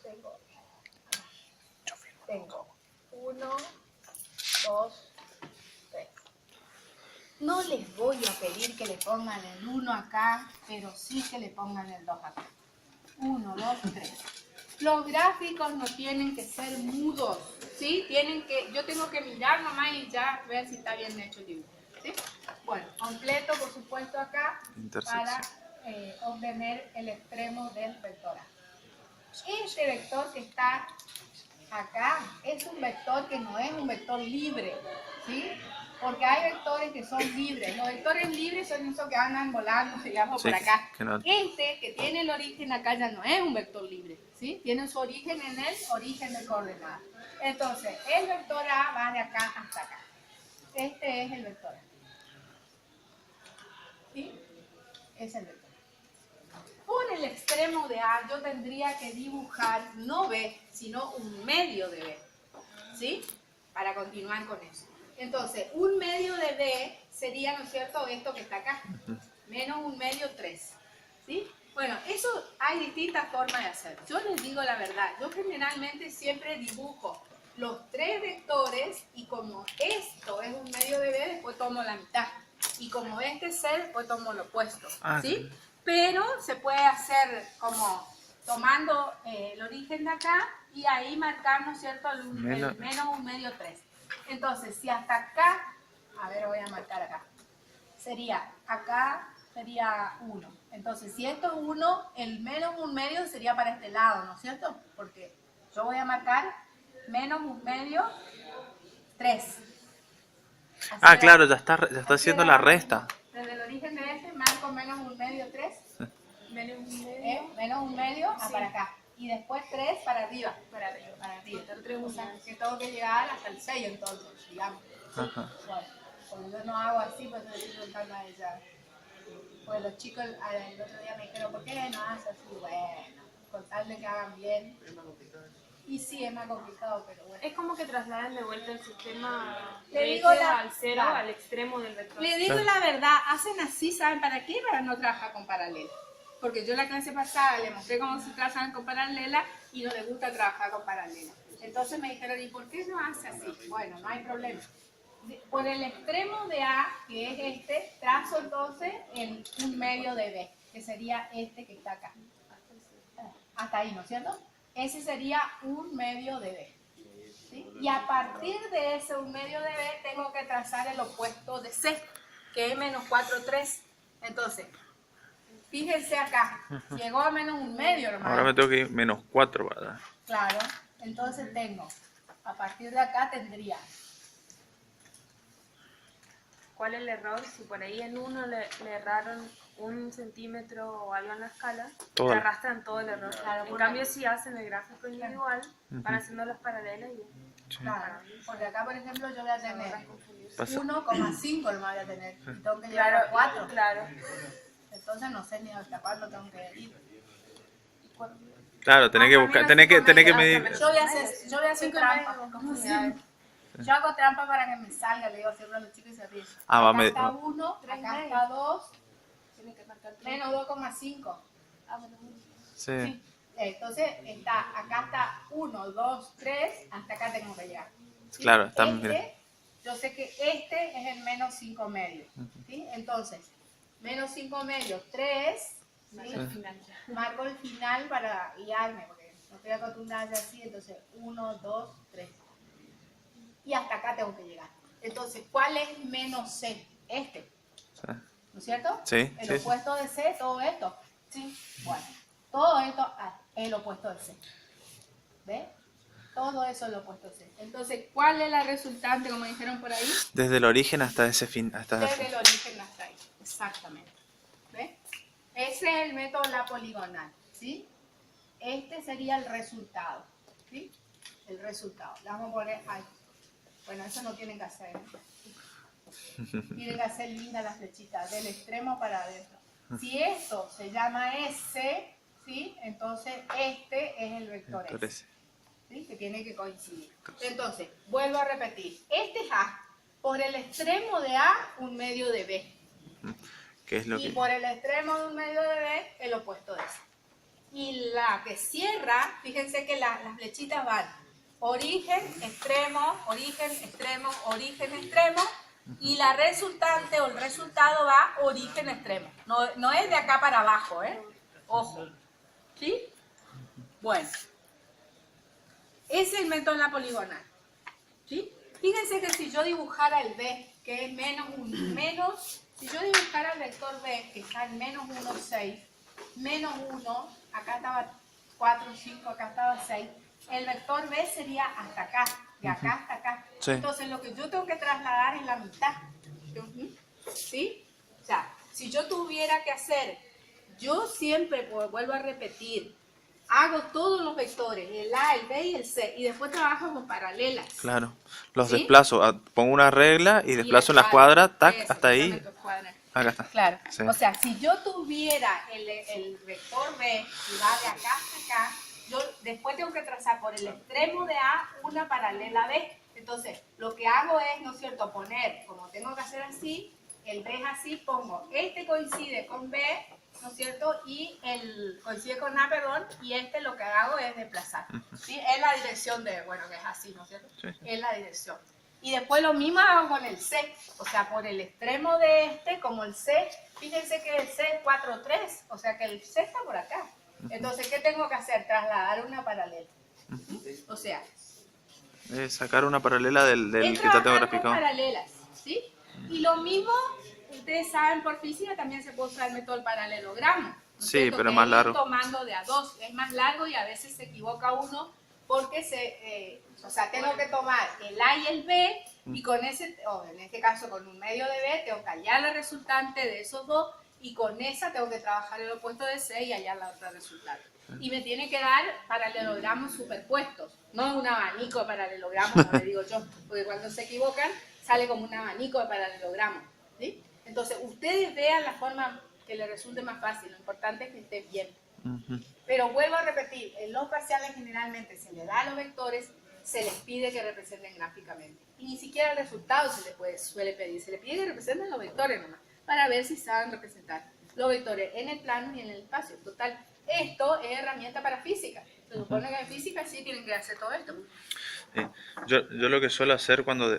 tengo 1, 2, 3. No les voy a pedir que le pongan el 1 acá, pero sí que le pongan el 2 acá. 1, 2, 3. Los gráficos no tienen que ser mudos, ¿sí? Yo tengo que mirar nomás y ya ver si está bien hecho el dibujo, ¿sí? Bueno, completo, por supuesto, acá para obtener el extremo del vector A. Este vector que está acá es un vector que no es un vector libre, ¿sí? Porque hay vectores que son libres. Los vectores libres son esos que andan volando, digamos, Sí, por acá. que no- Este, que tiene el origen acá, ya no es un vector libre, ¿sí? Tiene su origen en el origen de coordenadas. Entonces, el vector A va de acá hasta acá. Este es el vector A. ¿Sí? Es el vector A. Por el extremo de A, yo tendría que dibujar no B, sino un medio de B, ¿sí? Para continuar con eso. Entonces, un medio de B sería, ¿no es cierto?, esto que está acá. Menos un medio, 3. ¿Sí? Bueno, eso hay distintas formas de hacer. Yo les digo la verdad. Yo generalmente siempre dibujo los 3 vectores y como esto es un medio de B, después tomo la mitad. Y como este es C, después tomo lo opuesto. ¿Sí? Pero se puede hacer como tomando el origen de acá y ahí marcar, ¿no es cierto?, el menos un medio, 3. Entonces, si hasta acá, a ver, voy a marcar acá, acá sería 1. Entonces, si esto es 1, el menos un medio sería para este lado, ¿no es cierto? Porque yo voy a marcar menos un medio, 3. Ah, claro, ya está haciendo la resta. Desde el origen de este, marco menos un medio, 3. Menos un medio para acá. Y después 3 para arriba. Para arriba. O sea, que tengo que llegar hasta el 6 entonces, digamos. Ajá. Bueno, porque yo no hago así, pues estoy preguntando a ella. Pues los chicos el otro día me dijeron, ¿por qué no haces así? Bueno, con tal de que hagan bien. Y sí, es más complicado, pero bueno. Es como que trasladan de vuelta el sistema Le de digo eje la- al cero, claro. al extremo del vector. Le digo la verdad, hacen así, ¿saben para qué? Para no trabajar con paralela. Porque yo la clase pasada le mostré cómo se trabajan con paralela y no les gusta trabajar con paralela. Entonces me dijeron, ¿y por qué no hace así? Bueno, no hay problema. Por el extremo de A, que es este, trazo entonces un medio de B, que sería este que está acá. Hasta ahí, ¿no es cierto? Ese sería un medio de B. ¿Sí? Y a partir de ese un medio de B tengo que trazar el opuesto de C, que es menos 4, 3. Entonces, fíjense acá, llegó a menos un medio, hermano. Ahora me tengo que ir menos 4 para dar. Claro, entonces tengo, a partir de acá tendría, ¿Cuál es el error? Si por ahí en uno le erraron 1 centímetro o algo en la escala, Todo. te arrastran todo el error. Claro, En porque- cambio, si hacen el gráfico individual, van haciendo las paralelas y claro, porque acá por ejemplo yo voy a tener Pasa. 1,5 lo voy a tener, y tengo que llegar a 4. Claro. Entonces no sé ni hasta cuándo tengo que ir. Claro, tenés que buscar, tenés que medir. Yo voy a hacer trampa. ¿Cómo se llama? Yo hago trampa para que me salga, le digo siempre a los chicos y se ríen. Ah, Acá está 1, acá está 2, menos 2,5. Sí, Entonces acá está 1, 2, 3, hasta acá tengo que llegar. ¿Sí? claro, está bien. Yo sé que este es el menos 5 medios. ¿Sí? Entonces, menos 5 medios, 3. ¿Sí? Marco el final para guiarme, porque no estoy acostumbrada ya así. Entonces, 1, 2, 3. Y hasta acá tengo que llegar. Entonces, ¿cuál es menos C? Este. ¿No es cierto? Sí, El sí, opuesto de C, todo esto. Sí. Bueno, todo esto es el opuesto de C. ¿Ves? Todo eso es lo opuesto de C. Entonces, ¿cuál es la resultante, como dijeron por ahí? Desde el origen hasta ese fin. Desde el origen hasta ahí. Exactamente. ¿Ves? Ese es el método la poligonal. ¿Sí? Este sería el resultado. ¿Sí? El resultado. Le vamos a poner ahí. Bueno, eso no tienen que hacer. Tienen que hacer lindas las flechitas, del extremo para adentro. Si esto se llama S, ¿sí? Entonces este es el vector S. ¿Sí? Que tiene que coincidir. Entonces, vuelvo a repetir. Este es A. Por el extremo de A, un medio de B. ¿Qué es lo y que? por el extremo de un medio de B, el opuesto de S. Y la que cierra, fíjense que las flechitas van origen, extremo, origen, extremo, origen, extremo. Y la resultante o el resultado va origen, extremo. No es de acá para abajo, ¿eh? Ojo. ¿Sí? Bueno. Ese es el método en la poligonal. ¿Sí? Fíjense que si yo dibujara el B, que es si yo dibujara el vector B, que está en menos 1, 6, menos 1, acá estaba 4, 5, acá estaba 6, el vector B sería hasta acá, de acá hasta acá. Sí. Entonces lo que yo tengo que trasladar es la mitad. ¿Sí? O sea, si yo tuviera que hacer, yo siempre, pues, vuelvo a repetir, hago todos los vectores, el A, el B y el C, y después trabajo con paralelas. Claro, los ¿Sí? desplazo, pongo una regla y desplazo en la cuadra, tac, Eso, hasta ahí. cuadra. Acá está. Claro. Sí. O sea, si yo tuviera el vector B y va de acá hasta acá, yo después tengo que trazar por el extremo de A una paralela B. Entonces, lo que hago es, ¿no es cierto?, poner, como tengo que hacer así, el B es así, pongo, este coincide con B, ¿no es cierto?, y coincide con A, perdón, y lo que hago es desplazar. ¿Sí? Es la dirección de, bueno, que es así, ¿no es cierto? Sí. Es la dirección. Y después lo mismo hago con el C, o sea, por el extremo de como el C, fíjense que el C es 4, 3, o sea que el C está por acá. Entonces, ¿qué tengo que hacer? Trasladar una paralela. O sea, sacar una paralela del que está trabajar con graficado. paralelas, ¿sí? Y lo mismo, ustedes saben, por física también se puede usar el método del paralelogramo. ¿No es Sí, cierto? pero Que más es largo. tomando de a dos, es más largo y a veces se equivoca uno porque o sea, tengo que tomar el A y el B y con ese, o en este caso con un medio de B, tengo que hallar la resultante de esos dos y con esa tengo que trabajar el opuesto de C y hallar la otra resultante. Y me tiene que dar paralelogramos superpuestos, no un abanico de paralelogramos, como le digo yo, porque cuando se equivocan sale como un abanico de paralelogramos, ¿sí? Entonces, ustedes vean la forma que les resulte más fácil, lo importante es que esté bien. Pero vuelvo a repetir, en los parciales generalmente se les da a los vectores, se les pide que representen gráficamente. Y ni siquiera el resultado se les suele pedir, se les pide que representen los vectores nomás, para ver si saben representar los vectores en el plano y en el espacio. Total, esto es herramienta para física. Se supone que en física sí tienen que hacer todo esto. Yo lo que suelo hacer cuando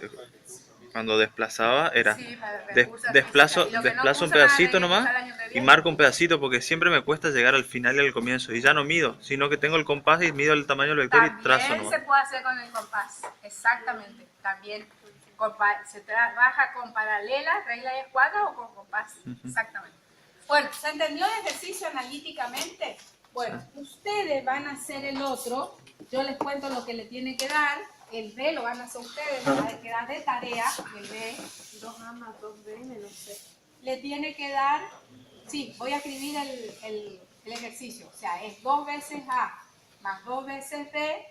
desplazaba era Sí, para desplazo recursos de física. Y lo que no un usa pedacito para nomás el año que y viene. marco un pedacito porque siempre me cuesta llegar al final y al comienzo y ya no mido, sino que tengo el compás y mido el tamaño del vector y trazo También nomás. se puede hacer con el compás, exactamente. También se trabaja con paralelas, regla y escuadra o con compás, exactamente. Bueno, ¿se entendió el ejercicio analíticamente? Bueno, ustedes van a hacer el otro, yo les cuento lo que le tiene que dar, el B lo van a hacer ustedes, les va a quedar de tarea, el B, 2A más 2B menos C. Le tiene que dar, sí, voy a escribir el ejercicio, o sea, es 2 veces A más 2 veces B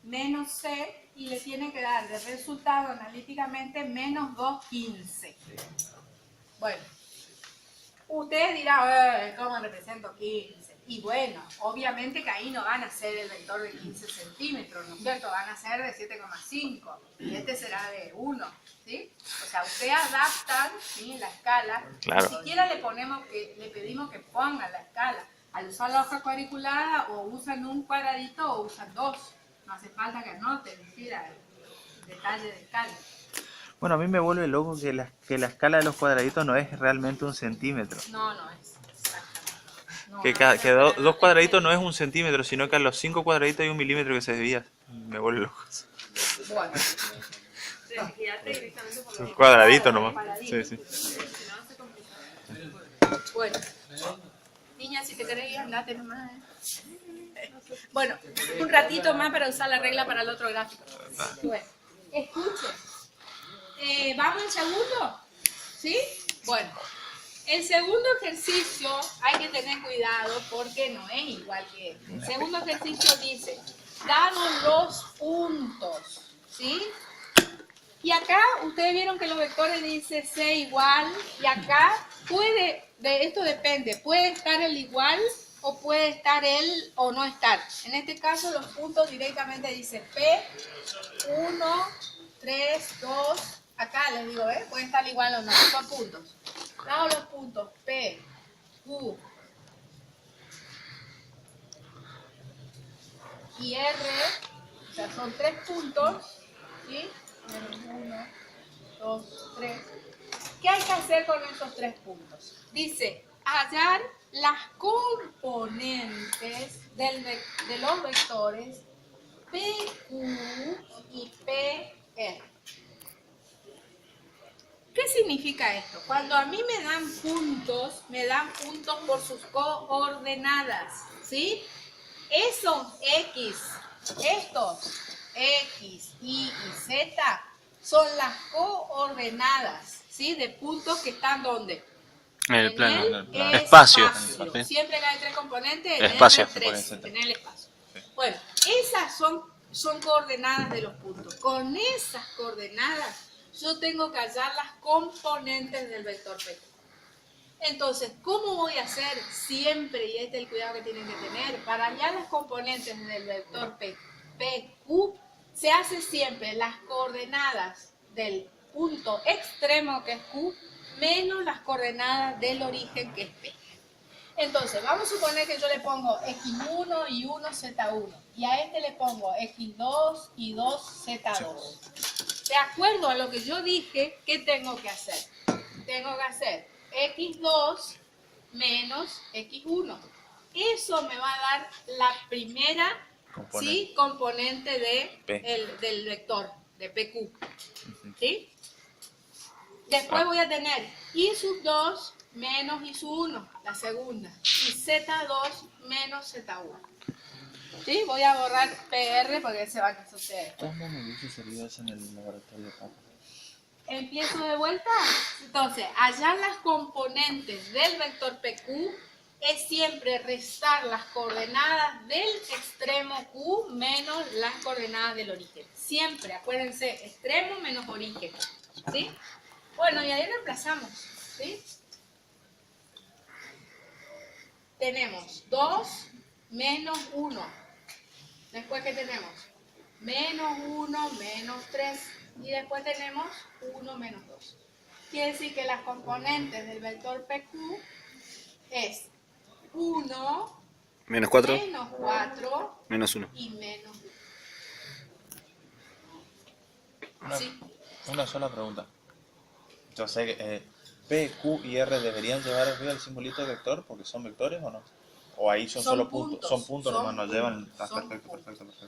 menos C y le tiene que dar de resultado analíticamente menos 2,15. Bueno, Usted dirá, ¿cómo represento 15? Y bueno, obviamente que ahí no van a ser el vector de 15 centímetros, ¿no es cierto? Van a ser de 7,5 y este será de 1, ¿sí? O sea, usted adaptan, ¿sí?, la escala. Claro. Ni siquiera le pedimos que pongan la escala. Al usar la hoja cuadriculada o usan un cuadradito o usan dos. No hace falta que anoten, mira, el detalle de escala. Bueno, a mí me vuelve loco que la escala de los cuadraditos no es realmente un centímetro. No, no es. Exactamente. No, Que, no, cada, no, que dos cuadraditos no es un centímetro, sino que a los 5 cuadraditos hay 1 milímetro que se desvía. Me vuelve loco. Bueno, Guíate directamente por Un los cuadradito nomás. Cuadradito. Sí, sí. si no se complica. bueno. Niña, si te querés ir, andate nomás. Bueno, un ratito más para usar la regla para el otro gráfico. Bueno, escuchen. ¿Vamos al segundo? ¿Sí? Bueno, el segundo ejercicio hay que tener cuidado porque no es igual que este. El segundo ejercicio dice, danos los puntos, ¿sí? Y acá ustedes vieron que los vectores dice C igual y acá esto depende, puede estar el igual o puede estar el o no estar. En este caso los puntos directamente dice P, 1, 3, 2, acá les digo, puede estar igual o no, son puntos. Damos los puntos P, Q y R, o sea, son 3 puntos, ¿sí? 1, 2, 3. ¿Qué hay que hacer con esos 3 puntos? Dice, hallar las componentes de los vectores PQ y PR. ¿Qué significa esto? Cuando a mí me dan puntos por sus coordenadas, ¿sí? Esos X, estos X, Y y Z son las coordenadas, ¿sí?, de puntos que están ¿dónde? En el plano. En el Espacio. espacio. Siempre que hay 3 componentes, Espacio. en el 3, en el espacio. Bueno, esas son coordenadas de los puntos. Con esas coordenadas yo tengo que hallar las componentes del vector PQ. Entonces, ¿cómo voy a hacer siempre, y este es el cuidado que tienen que tener, para hallar las componentes del vector PQ? Se hace siempre las coordenadas del punto extremo, que es Q, menos las coordenadas del origen, que es P. Entonces, vamos a suponer que yo le pongo X1 y 1, Z1. Y a este le pongo X2 y 2, Z2. De acuerdo a lo que yo dije, ¿qué tengo que hacer? Tengo que hacer X2 menos X1. Eso me va a dar la primera componente del vector, de PQ. ¿Sí? Después voy a tener I sub 2 menos I sub 1, la segunda. Y Z2 menos Z1. ¿Sí? Voy a borrar PR porque se va a suceder. ¿Cómo me hubiese servido eso en el laboratorio? Empiezo de vuelta. Entonces, hallar las componentes del vector PQ es siempre restar las coordenadas del extremo Q menos las coordenadas del origen. Siempre, acuérdense, extremo menos origen. ¿Sí? Bueno, y ahí reemplazamos. ¿Sí? Tenemos 2 menos 1. Después, ¿qué tenemos? Menos 1 menos 3. Y después tenemos 1 menos 2. Quiere decir que las componentes del vector PQ es 1, Menos 4, menos 4 menos 1. y menos 1. ¿Sí? Una sola pregunta. Yo sé que P, Q y R deberían llevar arriba el simbolito de vector porque son vectores o no. O ahí son solo puntos. Son puntos nomás, nos llevan. Ah, Son perfecto, puntos. perfecto.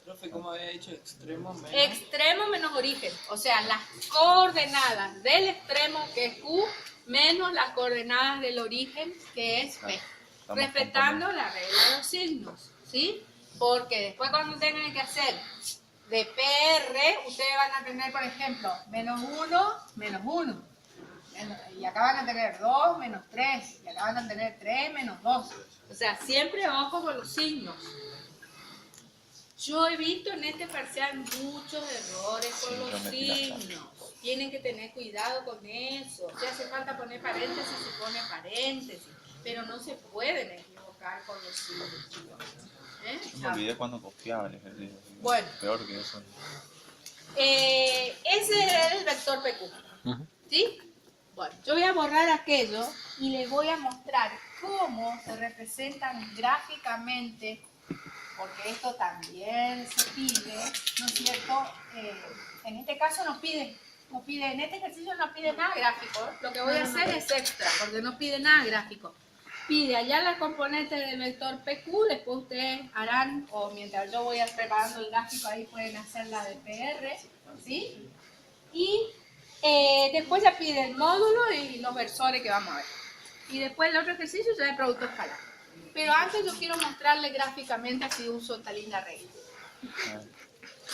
Profe, ¿cómo había dicho extremo menos? Extremo menos origen. O sea, las coordenadas del extremo, que es Q, menos las coordenadas del origen, que es P. Estamos Respetando la regla de los signos, ¿sí? Porque después cuando tengan que hacer de PR, ustedes van a tener, por ejemplo, menos 1, menos 1. Y acá van a tener 2, menos 3. Y acá van a tener 3, menos 2. O sea, siempre ojo con los signos. Yo he visto en este parcial muchos errores con los Geometría. signos. Tienen que tener cuidado con eso. Si hace falta poner paréntesis, se pone paréntesis. Pero no se pueden equivocar con los símbolos, chicos. Yo me olvidé cuando copiaba el ejercicio. Bueno. Peor que eso. Ese era el vector PQ. ¿Sí? Bueno, yo voy a borrar aquello y les voy a mostrar cómo se representan gráficamente, porque esto también se pide, ¿no es cierto? En este caso nos pide, en este ejercicio no pide nada gráfico. Lo que voy a hacer es extra, porque no pide nada gráfico. Pide allá la componente del vector PQ, después ustedes harán, o mientras yo voy preparando el gráfico, ahí pueden hacer la de PR, ¿sí? Y después ya pide el módulo y los versores que vamos a ver. Y después el otro ejercicio ya de producto escalar. Pero antes yo quiero mostrarles gráficamente, así uso esta linda regla.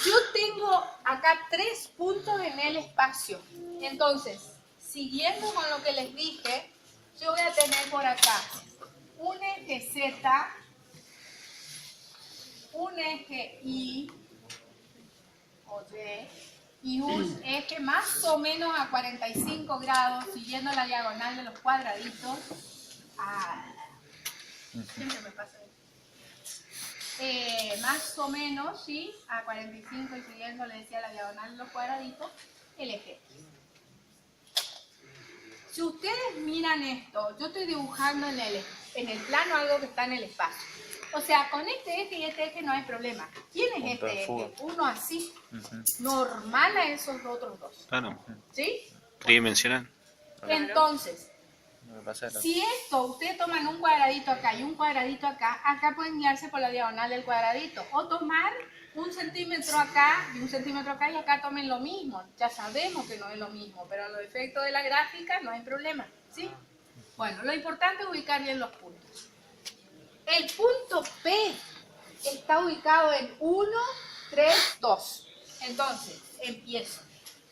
Yo tengo acá 3 puntos en el espacio. Entonces, siguiendo con lo que les dije, yo voy a tener por acá un eje Z, un eje Y o Y un eje más o menos a 45 grados, siguiendo la diagonal de los cuadraditos. Siempre me pasa eso. Más o menos, ¿sí? A 45 y siguiendo, le decía, la diagonal de los cuadraditos, el eje. Si ustedes miran esto, yo estoy dibujando en el plano algo que está en el espacio. O sea, con este eje y este eje no hay problema. ¿Quién es este eje? Uno así, normal a esos otros dos. Claro. ¿Sí? Tridimensional. Entonces, si esto, ustedes toman un cuadradito acá y un cuadradito acá, acá pueden guiarse por la diagonal del cuadradito. O tomar 1 centímetro acá y 1 centímetro acá y acá tomen lo mismo. Ya sabemos que no es lo mismo, pero a los efectos de la gráfica no hay problema, ¿sí? Bueno, lo importante es ubicar bien los puntos. El punto P está ubicado en 1, 3, 2. Entonces, empiezo.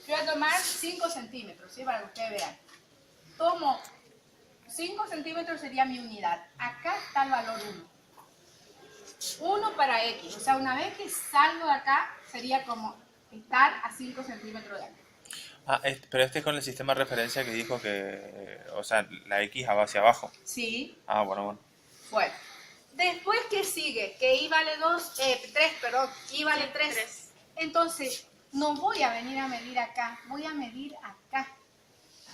Yo voy a tomar 5 centímetros, ¿sí? Para que ustedes vean. Tomo 5 centímetros sería mi unidad. Acá está el valor 1. 1 para X. O sea, una vez que salgo de acá, sería como estar a 5 centímetros de acá. Pero este es con el sistema de referencia que dijo que, o sea, la X va hacia abajo. Sí. Bueno. Bueno. Después, ¿qué sigue? Que Y vale 3, perdón. Y vale 3. Entonces, no voy a venir a medir acá. Voy a medir acá.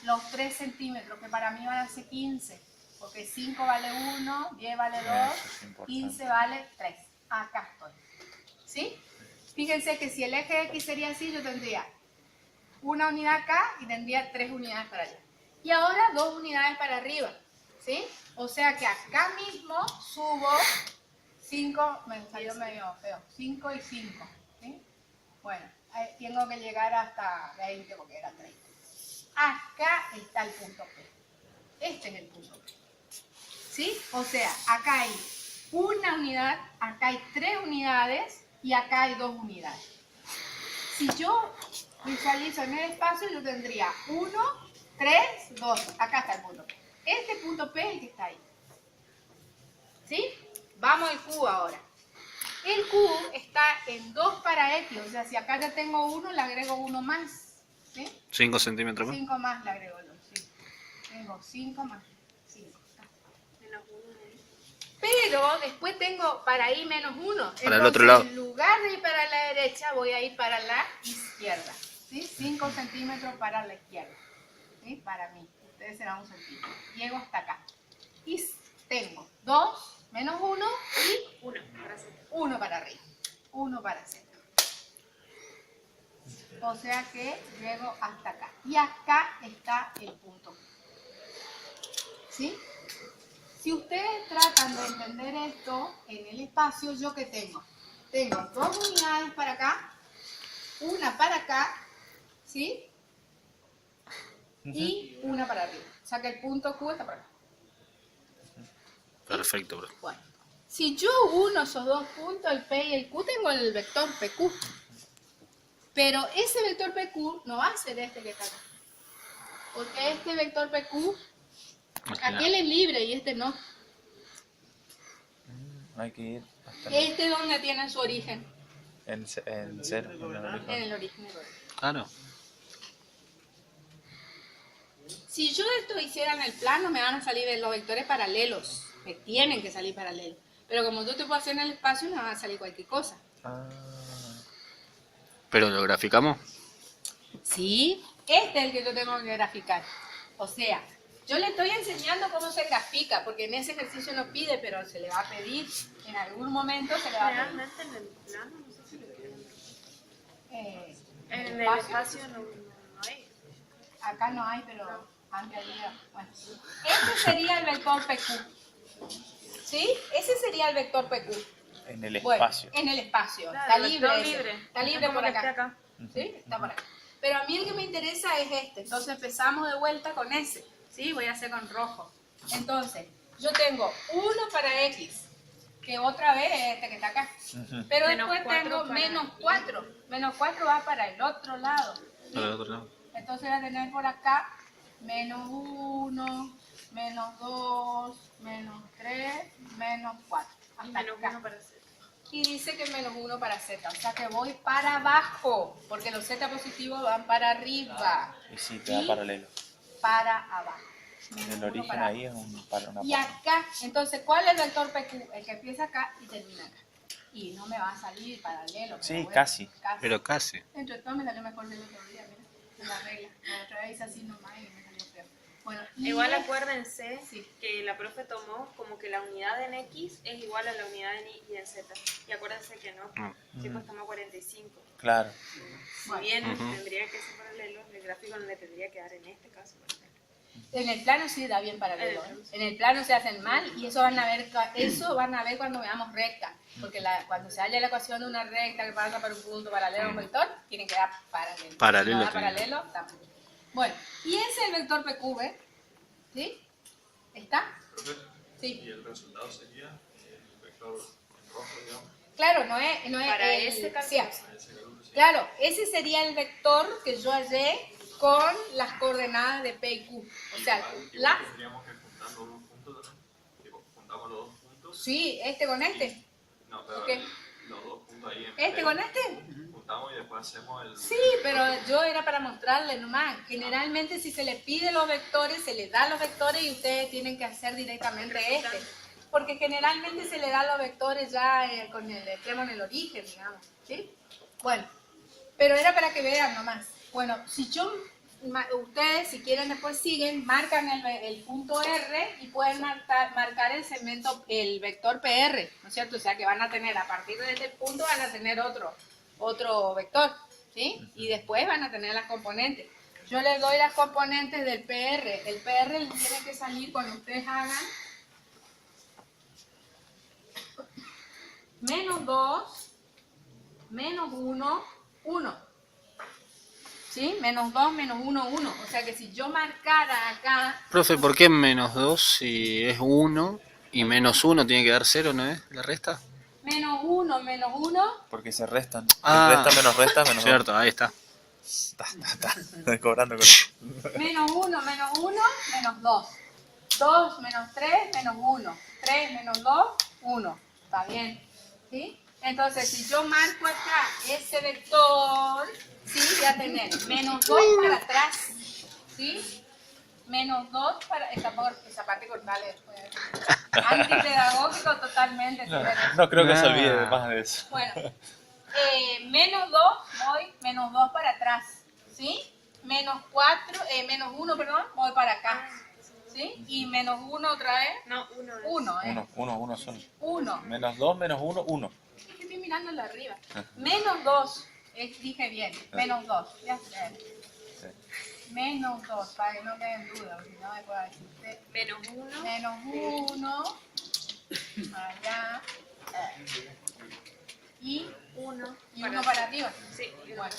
Los 3 centímetros, que para mí van a ser 15. Porque 5 vale 1, 10 vale 2, 15 vale 3. Acá estoy. ¿Sí? Fíjense que si el eje X sería así, yo tendría una unidad acá y tendría 3 unidades para allá. Y ahora 2 unidades para arriba. ¿Sí? O sea que acá mismo subo 5, me salió medio feo, 5 y 5. ¿Sí? Bueno, tengo que llegar hasta 20 porque era 30. Acá está el punto P. Este es el punto P. ¿Sí? O sea, acá hay una unidad, acá hay 3 unidades y acá hay 2 unidades. Si yo visualizo en el espacio, yo tendría 1, 3, 2. Acá está el punto P. Este punto P es el que está ahí. ¿Sí? Vamos al Q ahora. El Q está en 2 para X. O sea, si acá ya tengo 1, le agrego 1 más. ¿Sí? 5 centímetros más. 5 más le agrego yo. Sí. Tengo 5 más 5. Pero después tengo para I menos 1. Para entonces, el otro lado. En lugar de ir para la derecha, voy a ir para la izquierda. ¿Sí? 5 centímetros para la izquierda. ¿Sí? Para mí. Ustedes serán 1 centímetro. Llego hasta acá. Y tengo 2 menos 1 y 1 para arriba. 1 para centro. O sea que llego hasta acá. Y acá está el punto. ¿Sí? Si ustedes tratan de entender esto en el espacio, ¿yo qué tengo? Tengo 2 unidades para acá, una para acá, ¿sí? Y una para arriba. O sea que el punto Q está por acá. Perfecto, bro. Bueno, si yo uno esos 2 puntos, el P y el Q, tengo el vector PQ. Pero ese vector PQ no va a ser este que está acá. Porque este vector PQ, aquel es libre y este no. Hay que ir hasta Este es donde tiene su origen. en cero. En el origen. Claro. Si yo esto hiciera en el plano, me van a salir los vectores paralelos. Me tienen que salir paralelos. Pero como yo te puedo hacer en el espacio, me va a salir cualquier cosa. Pero lo graficamos. ¿Sí? Este es el que yo tengo que graficar. O sea, yo le estoy enseñando cómo se grafica, porque en ese ejercicio no pide, pero se le va a pedir. En algún momento se le va a pedir. Realmente en el plano, no sé si lo quieren. En En el espacio no hay. Acá no hay, pero antes había. Bueno, este sería el vector PQ. ¿Sí? Ese sería el vector PQ. En el Bueno, espacio. en el espacio. Claro, está el libre. vector ese. libre. Está libre Como por que esté acá. acá. ¿Sí? Está por acá. Pero a mí el que me interesa es este. Entonces empezamos de vuelta con ese. ¿Sí? Voy a hacer con rojo. Entonces, yo tengo 1 para X, que otra vez es este que está acá. Pero Menos después 4 tengo para menos Y. 4. Menos 4 va para el otro lado. ¿sí? Para el otro lado. Entonces voy a tener por acá menos 1, menos 2, menos 3, menos 4. Y Hasta menos acá. 1 para Z. Y dice que menos 1 para Z. O sea que voy para abajo, porque los Z positivos van para arriba. Y sí, te da paralelo. Para abajo. En Menos el 1 origen para ahí abajo. es para una Y parte. acá, entonces, ¿cuál es el vector PQ? El que empieza acá y termina acá. Y no me va a salir paralelo. pero Sí, bueno, casi. Pero casi. Entre todo me salió mejor del otro día, mira. En la regla. La otra vez así nomás y me salió peor. Bueno, y Igual este- acuérdense Sí. que la profe tomó como que la unidad en X es igual a la unidad en Y y en Z. Y acuérdense que no. Chicos, estamos a 45. Claro. Si bien Ujú. tendría que ser paralelo, el gráfico no le tendría que dar en este caso. por ejemplo. En el plano sí da bien paralelo. En el plano se hacen mal y eso van a ver, cuando veamos recta. Porque cuando se halla la ecuación de una recta que pasa por un punto paralelo a un vector, tiene que dar paralelo. Paralelo Si no da tiene. paralelo, está mal. Bueno, y ese es el vector PQ, ¿sí? ¿Está? Sí. Y el resultado sería el vector en rojo, digamos. Claro, no es Para el- ese sí, cálculo. claro, ese sería el vector que yo hallé con las coordenadas de P y Q. O sea, las... Tendríamos que juntar los dos puntos también. Tipo, juntamos los dos puntos. Sí, este con este. No, pero Ok. los dos puntos ahí en ¿Este con este? juntamos y después hacemos el. Sí, pero yo era para mostrarle nomás. Generalmente si se les pide los vectores, se les da los vectores y ustedes tienen que hacer directamente este. Porque generalmente se le da los vectores ya con el extremo en el origen, digamos. ¿Sí? Bueno, pero era para que vean nomás. Bueno, si yo, ustedes si quieren después siguen, marcan el punto R y pueden marcar el segmento, el vector PR, ¿no es cierto? O sea que van a tener, a partir de este punto van a tener otro vector, ¿sí? Y después van a tener las componentes. Yo les doy las componentes del PR. El PR les tiene que salir cuando ustedes hagan menos 2, menos 1, 1. ¿Sí? Menos 2, menos 1, 1. O sea que si yo marcara acá, Profe, ¿por qué menos 2 si es 1 y menos 1 tiene que dar 0, no es? ¿La resta? menos 1, menos 1, Porque se restan. Ah. Resta, menos Cierto, ahí está. Está cobrando con eso. menos 1, menos 1, menos 2. 2 menos 3, menos 1. 3 menos 2, 1. ¿Está bien? ¿Sí? Entonces, si yo marco acá ese vector, ¿sí? Voy a tener menos 2 para atrás, ¿sí? Menos 2 para... Esa parte cortale después. Antipedagógico totalmente. No, si ven eso. no creo que se Ah. olvide más de eso. Bueno, menos 2, voy menos 2 para atrás, ¿sí? Menos 4, menos 1, perdón, voy para acá, ¿sí? Y menos 1 otra vez, No, 1 es. 1, Uno solo. 1. Menos 2, menos 1, 1. Es que estoy mirándolo arriba. Menos 2, dije bien, menos 2, ya sé. Menos 2, para que no queden dudas, porque no me puedo decir. Menos 1. Menos 1, allá, y 1. 1 para arriba. Sí, Bueno,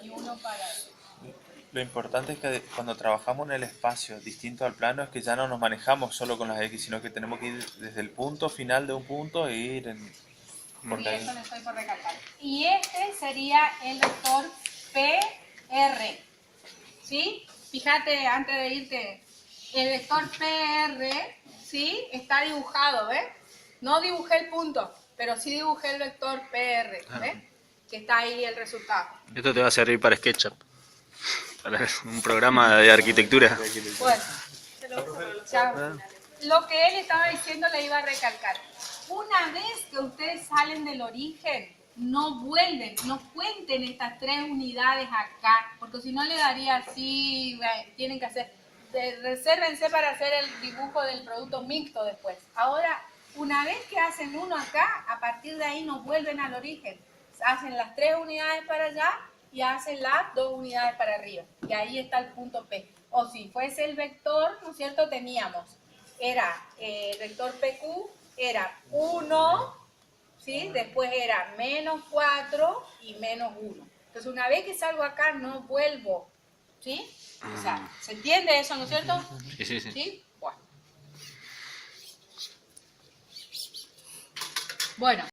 y 1 para arriba. Lo importante es que cuando trabajamos en el espacio distinto al plano es que ya no nos manejamos solo con las X, sino que tenemos que ir desde el punto final de un punto e ir en... Y Porque eso ahí, lo estoy por recalcar. Y este sería el vector PR. ¿Sí? Fíjate, antes de irte, el vector PR, ¿sí? Está dibujado, ¿ves? No dibujé el punto, pero sí dibujé el vector PR, ¿ves? Que está ahí el resultado. Esto te va a servir para SketchUp. Para un programa de arquitectura. Bueno, Se lo uso para los chao. finales. Lo que él estaba diciendo le iba a recalcar. Una vez que ustedes salen del origen, no vuelven, no cuenten estas 3 unidades acá, porque si no le daría así, tienen que hacer, resérvense para hacer el dibujo del producto mixto después. Ahora, una vez que hacen uno acá, a partir de ahí no vuelven al origen. Hacen las 3 unidades para allá y hacen las 2 unidades para arriba. Y ahí está el punto P. O si fuese el vector, ¿no es cierto? Teníamos, era el vector PQ, era 1, ¿sí? Después era menos 4 y menos 1. Entonces, una vez que salgo acá, no vuelvo, ¿sí? O sea, ¿se entiende eso, no es cierto? Sí, sí, sí. ¿Sí? Bueno. Bueno.